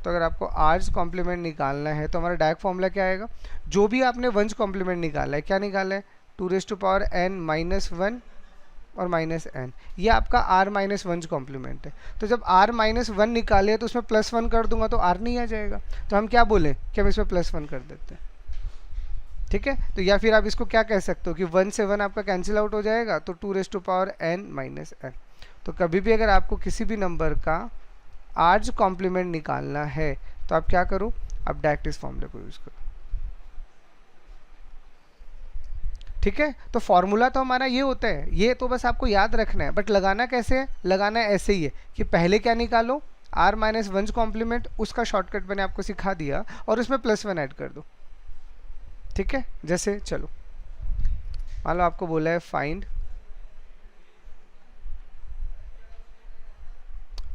तो अगर आपको r कॉम्प्लीमेंट निकालना है तो हमारा डायरेक्ट फॉर्मूला क्या आएगा, जो भी आपने 1 कॉम्प्लीमेंट निकाला है, क्या निकाला है, 2n-1 और -n, ये आपका r-1 कॉम्प्लीमेंट है। तो जब r-1 निकाले तो उसमें +1 कर दूंगा तो r नहीं आ जाएगा, तो हम क्या बोले कि हम इसमें +1 कर देते हैं। ठीक है, तो या फिर आप इसको क्या कह सकते हो कि 1 से 1 आपका कैंसिल आउट हो जाएगा, तो 2n-n। तो कभी भी अगर आपको किसी भी नंबर का r कॉम्प्लीमेंट निकालना है तो आप क्या करो, आप डायरेक्ट इस फॉर्मूले को यूज करो। ठीक है, तो फॉर्मूला तो हमारा ये होता है, ये तो बस आपको याद रखना है, बट लगाना कैसे है, लगाना ऐसे ही है कि पहले क्या निकालो, r-1 कॉम्प्लीमेंट, उसका शॉर्टकट मैंने आपको सिखा दिया, और उसमें +1 ऐड कर दो। ठीक है, जैसे चलो मान लो आपको बोला है फाइंड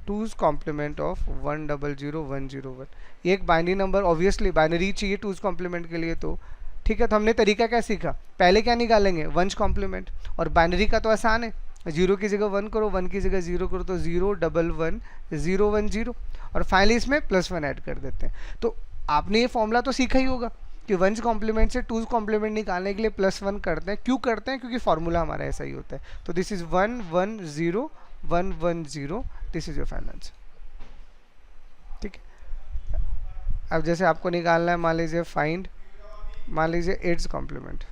2's कॉम्प्लीमेंट ऑफ 1000101। ये एक बाइनरी नंबर, ऑब्वियसली बाइनरी चाहिए 2's कॉम्प्लीमेंट के लिए। तो ठीक है, तो हमने तरीका क्या सीखा, पहले क्या निकालेंगे, 1 कॉम्प्लीमेंट, और बाइनरी का तो आसान है, 0 की जगह 1 करो, 1 की जगह 0 करो, तो 0 11 0 1 0, और फाइनली इसमें +1 ऐड कर देते हैं। तो आपने ये फॉर्मूला तो सीखा ही होगा कि वंस कॉम्प्लीमेंट से टूज कॉम्प्लीमेंट निकालने के लिए +1 करते हैं। क्यों करते हैं? क्योंकि फॉर्मूला हमारा ऐसा ही होता है। तो this is 1 1 0 1 1 0, this is your final answer. ठीक है, अब जैसे आपको निकालना है, मान लीजिए फाइंड, मान लीजिए 8 कॉम्प्लीमेंट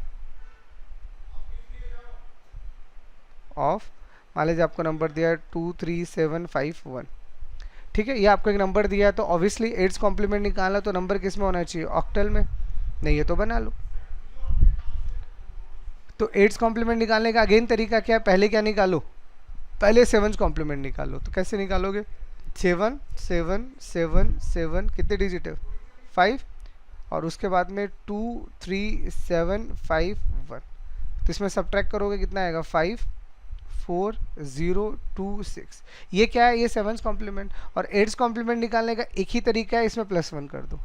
ऑफ, मान लीजिए आपको नंबर दिया है 2 3 7 5 1। ठीक है, ये आपको एक नंबर दिया है, तो ऑब्वियसली 8 कॉम्प्लीमेंट निकालना, तो नंबर किस में होना चाहिए? ऑक्टल में। नहीं है तो बना लो। तो 8 कॉम्प्लीमेंट निकालने का अगेन तरीका क्या है? पहले क्या निकालो? पहले 7 कॉम्प्लीमेंट निकालो। तो कैसे निकालोगे? 7 7 7 7, कितने डिजिट है? 5, और उसके बाद में 2 3 7 5 1। तो इसमें सब्ट्रैक्ट करोगे कितना आएगा? 5 4 0 2 6। ये क्या है? ये 7 कॉम्प्लीमेंट। और 8 कॉम्प्लीमेंट निकालने का एक ही तरीका है, इसमें +1 कर दो।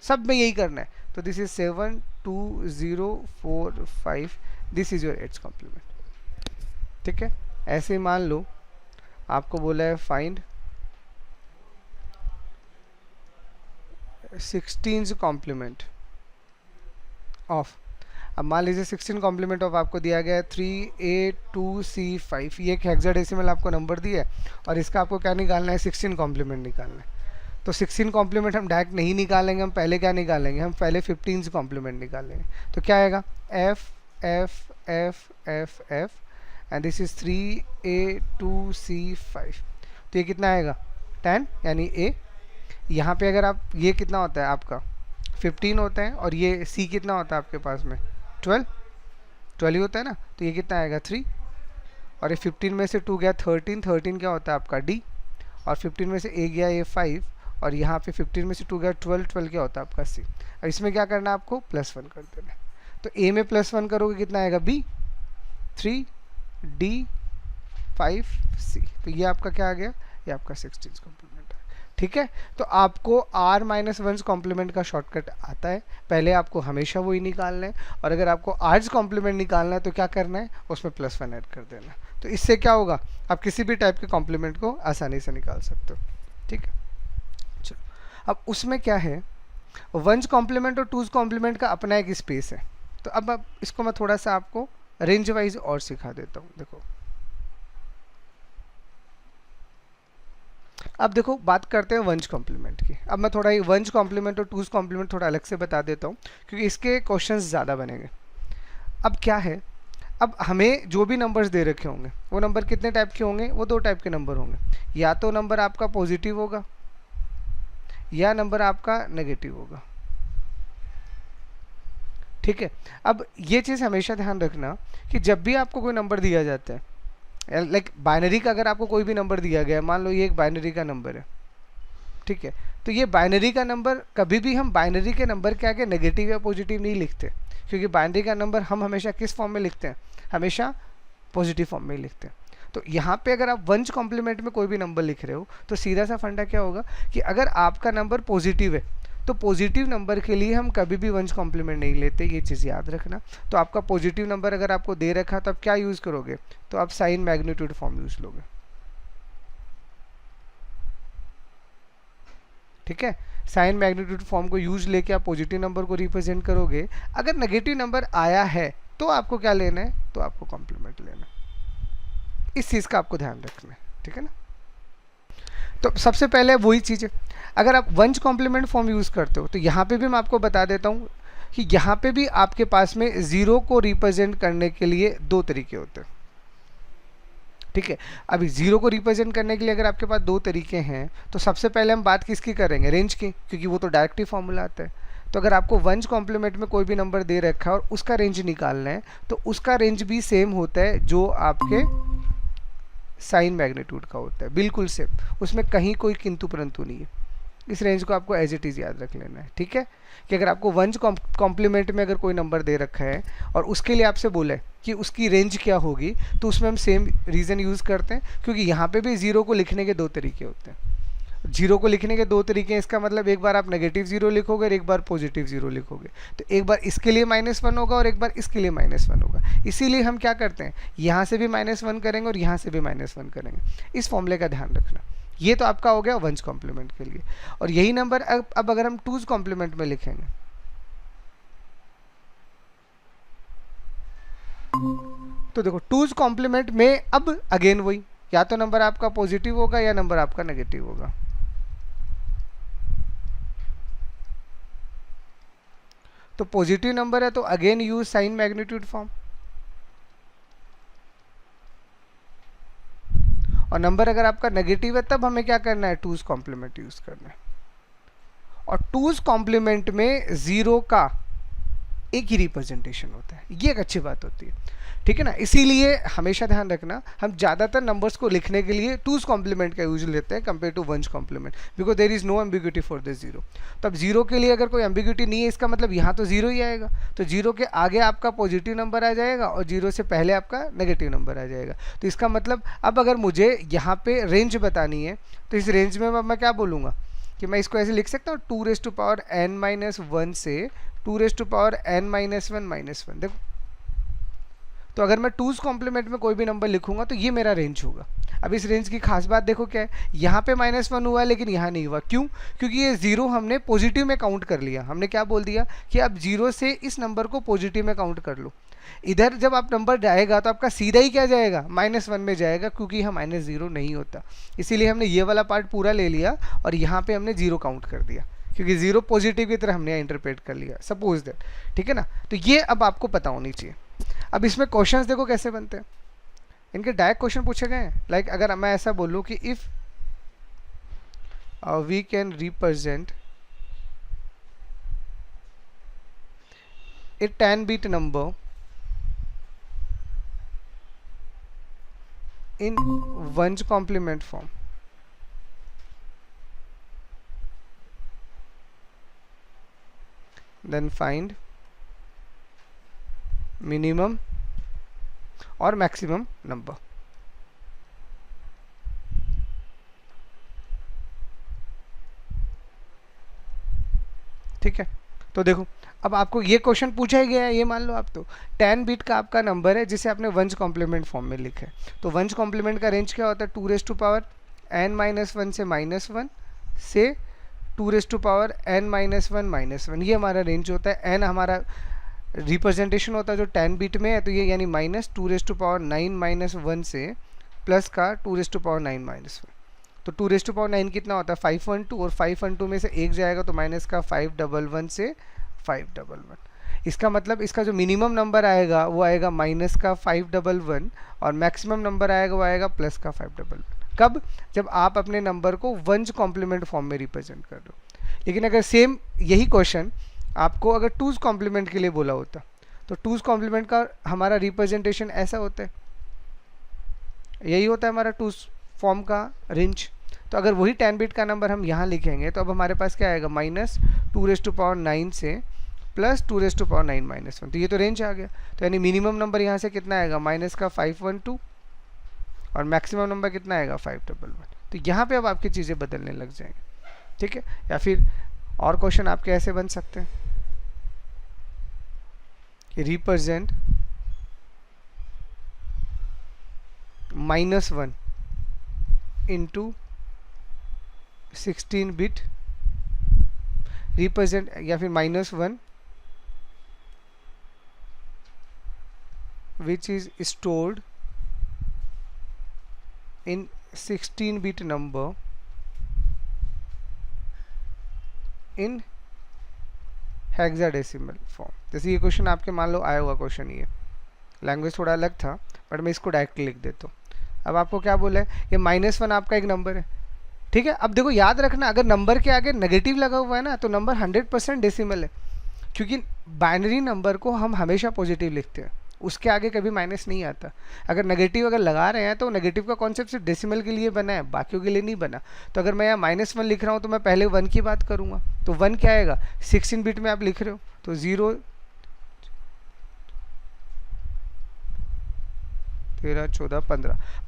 सब में यही करना है। तो this is 7 2 0 4 5, this is your 8 complement. ठीक है, ऐसे ही मान लो आपको बोला है फाइंड 16 कॉम्प्लीमेंट ऑफ। अब मान लीजिए 16 कॉम्प्लीमेंट ऑफ आपको दिया गया है 3 8 2 C 5। ये एक हेक्साडेसिमल आपको नंबर दिया है, और इसका आपको क्या निकालना है? 16 कॉम्प्लीमेंट निकालना है। तो 16 कॉम्प्लीमेंट हम डायरेक्ट नहीं निकालेंगे, हम पहले क्या निकालेंगे? हम पहले 15 कॉम्प्लीमेंट निकालेंगे। तो क्या आएगा? F F F F F, and this is 3 A 2 C 5। तो ये कितना आएगा? 10, यानी A। यहाँ पे अगर आप, ये कितना होता है आपका? 15 होता है, और ये C कितना होता है आपके पास में? 12 ही होता है ना। तो ये कितना आएगा? 3, और ये 15 में से 2 गया 13, 13 क्या होता है आपका? D, और 15 में से A गया ये 5, और यहाँ पे 15 में से 2 गया 12, 12 क्या होता है आपका? C। अब इसमें क्या करना है आपको? +1 कर देना है। तो A में +1 करोगे कितना आएगा? B 3 D 5 C। तो ये आपका क्या आ गया? ये आपका 16 कॉम्प्लीमेंट है। ठीक है, तो आपको r - 1 कॉम्प्लीमेंट का शॉर्टकट आता है। पहले आपको हमेशा वही निकालना है, और अगर आपको r's कॉम्प्लीमेंट निकालना है तो क्या करना है? उसमें +1 ऐड कर देना। तो इससे क्या होगा? आप किसी भी टाइप के कॉम्प्लीमेंट को आसानी से निकाल सकते हो। ठीक है, चलो अब उसमें क्या है, 1's कॉम्प्लीमेंट और 2's कॉम्प्लीमेंट का अपना एक स्पेस है। तो अब इसको मैं थोड़ा सा आपको रेंज वाइज और सिखा देता हूँ। देखो, अब देखो बात करते हैं 1's कॉम्प्लीमेंट की। अब मैं थोड़ा 1's कॉम्प्लीमेंट और 2's कॉम्प्लीमेंट थोड़ा अलग से बता देता हूँ, क्योंकि इसके क्वेश्चंस ज़्यादा बनेंगे। अब क्या है, अब हमें जो भी नंबर्स दे रखे होंगे वो नंबर कितने टाइप के होंगे? वो 2 टाइप के नंबर होंगे। या तो नंबर आपका पॉजिटिव होगा, या नंबर आपका नेगेटिव होगा। ठीक है, अब ये चीज़ हमेशा ध्यान रखना कि जब भी आपको कोई नंबर दिया जाता है, लाइक बाइनरी का अगर आपको कोई भी नंबर दिया गया है, मान लो ये एक बाइनरी का नंबर है। ठीक है, तो ये बाइनरी का नंबर, कभी भी हम बाइनरी के नंबर के आगे नेगेटिव या पॉजिटिव नहीं लिखते, क्योंकि बाइनरी का नंबर हम हमेशा किस फॉर्म में लिखते हैं? हमेशा पॉजिटिव फॉर्म में ही लिखते हैं। तो यहाँ पे अगर आप 1's कॉम्प्लीमेंट में कोई भी नंबर लिख रहे हो, तो सीधा सा फंडा क्या होगा कि अगर आपका नंबर पॉजिटिव है, तो पॉजिटिव नंबर के लिए हम कभी भी 1's कॉम्प्लीमेंट नहीं लेते, ये चीज़ याद रखना। तो आपका पॉजिटिव नंबर अगर आपको दे रखा, तो आप क्या यूज़ करोगे? तो आप साइन मैग्नीट्यूड फॉर्म यूज़ लोगे। ठीक है, साइन मैग्नीट्यूड फॉर्म को यूज लेके आप पॉजिटिव नंबर को रिप्रेजेंट करोगे। अगर नेगेटिव नंबर आया है तो आपको क्या लेना है? तो आपको कॉम्प्लीमेंट लेना। इस चीज़ का आपको ध्यान रखना है। ठीक है ना। तो सबसे पहले वही चीज़ है, अगर आप 1's कॉम्प्लीमेंट फॉर्म यूज़ करते हो, तो यहाँ पे भी मैं आपको बता देता हूँ कि यहाँ पे भी आपके पास में 0 को रिप्रेजेंट करने के लिए 2 तरीके होते हैं। ठीक है, अभी 0 को रिप्रेजेंट करने के लिए अगर आपके पास 2 तरीके हैं, तो सबसे पहले हम बात किसकी करेंगे? रेंज की, क्योंकि वो तो डायरेक्ट ही फॉर्मूला आता है। तो अगर आपको 1's कॉम्प्लीमेंट में कोई भी नंबर दे रखा है और उसका रेंज निकालना है, तो उसका रेंज भी सेम होता है जो आपके साइन मैग्नीट्यूड का होता है, बिल्कुल सेम। उसमें कहीं कोई किंतु परंतु नहीं है। इस रेंज को आपको एज इट इज़ याद रख लेना है। ठीक है, कि अगर आपको 1's कॉम्प्लीमेंट में अगर कोई नंबर दे रखा है और उसके लिए आपसे बोला है कि उसकी रेंज क्या होगी, तो उसमें हम सेम रीज़न यूज़ करते हैं, क्योंकि यहाँ पे भी 0 को लिखने के 2 तरीके होते हैं। 0 को लिखने के 2 तरीके हैं, इसका मतलब एक बार आप नेगेटिव 0 लिखोगे और एक बार पॉजिटिव 0 लिखोगे। तो एक बार इसके लिए -1 होगा और एक बार इसके लिए -1 होगा। इसीलिए हम क्या करते हैं, यहाँ से भी -1 करेंगे और यहाँ से भी -1 करेंगे। इस फॉर्मूले का ध्यान रखना। ये तो आपका हो गया वंस कॉम्प्लीमेंट के लिए। और यही नंबर अब अगर हम टूज कॉम्प्लीमेंट में लिखेंगे तो देखो टूज कॉम्प्लीमेंट में अब अगेन वही, या तो नंबर आपका पॉजिटिव होगा या नंबर आपका नेगेटिव होगा। तो पॉजिटिव नंबर है तो again use sign magnitude form, और नंबर अगर आपका नेगेटिव है तब हमें क्या करना है, टूज कॉम्प्लीमेंट यूज करना है। और टूज कॉम्प्लीमेंट में जीरो का एक ही रिप्रेजेंटेशन होता है, ये एक अच्छी बात होती है, ठीक है ना। इसीलिए हमेशा ध्यान रखना हम ज़्यादातर नंबर्स को लिखने के लिए टूज कॉम्प्लीमेंट का यूज लेते हैं compare to one's complement, because there is no ambiguity for this zero. तो अब जीरो के लिए अगर कोई एम्बिग्यूटी नहीं है, इसका मतलब यहाँ तो जीरो ही आएगा, तो जीरो के आगे आपका पॉजिटिव नंबर आ जाएगा और जीरो से पहले आपका नेगेटिव नंबर आ जाएगा। तो इसका मतलब अब अगर मुझे यहाँ पे रेंज बतानी है तो इस रेंज में मैं क्या बोलूँगा कि मैं इसको ऐसे लिख सकता हूँ 2n-1 से 2n-1 देखो। तो अगर मैं टूज कॉम्प्लीमेंट में कोई भी नंबर लिखूंगा तो ये मेरा रेंज होगा। अब इस रेंज की खास बात देखो क्या है, यहाँ पे -1 हुआ है लेकिन यहाँ नहीं हुआ, क्यों? क्योंकि ये जीरो हमने पॉजिटिव में काउंट कर लिया। हमने क्या बोल दिया कि अब जीरो से इस नंबर को पॉजिटिव में काउंट कर लो। इधर जब आप नंबर जाएगा तो आपका सीधा ही क्या जाएगा, -1 में जाएगा, क्योंकि यहाँ -0 नहीं होता। इसीलिए हमने ये वाला पार्ट पूरा ले लिया और यहाँ पे हमने जीरो काउंट कर दिया, क्योंकि जीरो पॉजिटिव की तरह हमने इंटरप्रेट कर लिया, सपोज दैट, ठीक है ना। तो ये अब आपको पता होनी चाहिए। अब इसमें क्वेश्चंस देखो कैसे बनते हैं, इनके डायरेक्ट क्वेश्चन पूछे गए हैं। लाइक अगर मैं ऐसा बोलूं कि if we can represent a 10-bit number in ones complement form, then find minimum और मैक्सिमम नंबर। ठीक है, तो देखो अब आपको ये क्वेश्चन पूछा ही गया है, ये मान लो आप तो 10-bit का आपका नंबर है जिसे आपने वंस कॉम्प्लीमेंट फॉर्म में लिखा है। तो वंस कॉम्प्लीमेंट का रेंज क्या होता है, 2n-1 से -1 से 2n-1 ये हमारा रेंज होता है। n हमारा रिप्रेजेंटेशन होता है जो 10-bit में है, तो ये यानी -2n-1 से प्लस का 2n-1। तो 2n कितना होता है, 512, और 512 में से एक जाएगा तो माइनस का 511 से 511। इसका मतलब इसका जो मिनिमम नंबर आएगा वो आएगा माइनस का 511 और मैक्सिमम नंबर आएगा वो आएगा प्लस का 511। कब? जब आप अपने नंबर को वंस कॉम्प्लीमेंट फॉर्म में रिप्रेजेंट कर दो। लेकिन अगर सेम यही क्वेश्चन आपको अगर टूज कॉम्प्लीमेंट के लिए बोला होता तो टूज कॉम्प्लीमेंट का हमारा रिप्रेजेंटेशन ऐसा होता है, यही होता है हमारा टूज फॉर्म का रेंज। तो अगर वही 10-bit का नंबर हम यहाँ लिखेंगे तो अब हमारे पास क्या आएगा, -2n से प्लस 2n-1। तो ये तो रेंज आ गया। तो यानी मिनिमम नंबर यहाँ से कितना आएगा, माइनस का 512 और मैक्सिमम नंबर कितना आएगा, 511। तो यहाँ पे अब आपकी चीज़ें बदलने लग जाएंगी, ठीक है। या फिर और क्वेश्चन आपके ऐसे बन सकते हैं कि रिप्रेजेंट -1 इंटू 16-bit रिप्रेजेंट, या फिर -1 which is stored in 16-bit number in hexadecimal form. जैसे ये क्वेश्चन आपके मान लो आया हुआ क्वेश्चन, ये लैंग्वेज थोड़ा अलग था बट मैं इसको डायरेक्टली लिख देता हूँ। अब आपको क्या बोला है, ये -1 आपका एक नंबर है, ठीक है। अब देखो याद रखना, अगर नंबर के आगे नेगेटिव लगा हुआ है ना तो नंबर 100% डेसिमल है, क्योंकि बाइनरी नंबर को हम हमेशा पॉजिटिव लिखते हैं, उसके आगे कभी माइनस नहीं आता। अगर नेगेटिव अगर लगा रहे हैं तो नेगेटिव का कॉन्सेप्ट सिर्फ डेसिमल के लिए बना है, बाकियों के लिए नहीं बना। तो अगर मैं यहाँ -1 लिख रहा हूँ तो मैं पहले 1 की बात करूँगा, तो 1 क्या आएगा, 16-bit में आप लिख रहे हो तो 0 13 14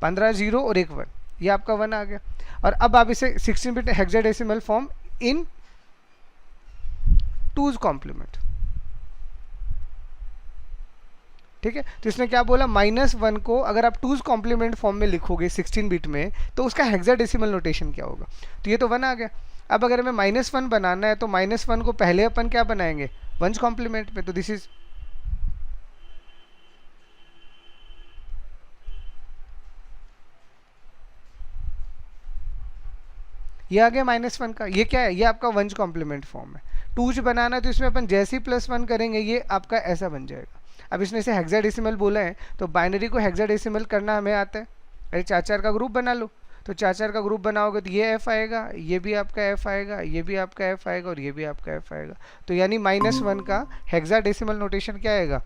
15 0 और एक 1, ये आपका 1 आ गया। और अब आप इसे 16-bit hexadecimal form in two's complement, ठीक है, तो इसने क्या बोला, -1 को अगर आप 2's कॉम्प्लीमेंट फॉर्म में लिखोगे 16 बिट में तो उसका हेक्साडेसिमल नोटेशन क्या होगा। तो ये तो 1 आ गया। अब अगर हमें -1 बनाना है तो -1 को पहले अपन क्या बनाएंगे, 1's कॉम्प्लीमेंट में, तो दिस इज ये आ गया -1 का। ये क्या है, ये आपका 1's कॉम्प्लीमेंट फॉर्म है। 2's बनाना है तो इसमें अपन जैसे ही +1 करेंगे ये आपका ऐसा बन जाएगा। अब इसने इसे हेक्साडेसिमल बोला है तो बाइनरी को हेक्साडेसिमल करना हमें आता है। अरे 4 का ग्रुप बना लो, तो 4 का ग्रुप बनाओगे तो ये f आएगा, ये भी आपका f आएगा, ये भी आपका f आएगा और ये भी आपका f आएगा। तो यानी -1 का हेक्साडेसिमल नोटेशन क्या आएगा,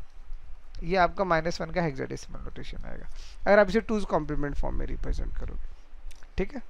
ये आपका -1 का हेक्साडेसिमल नोटेशन आएगा अगर आप इसे 2's कॉम्प्लीमेंट फॉर्म में रिप्रेजेंट करोगे। ठीक है।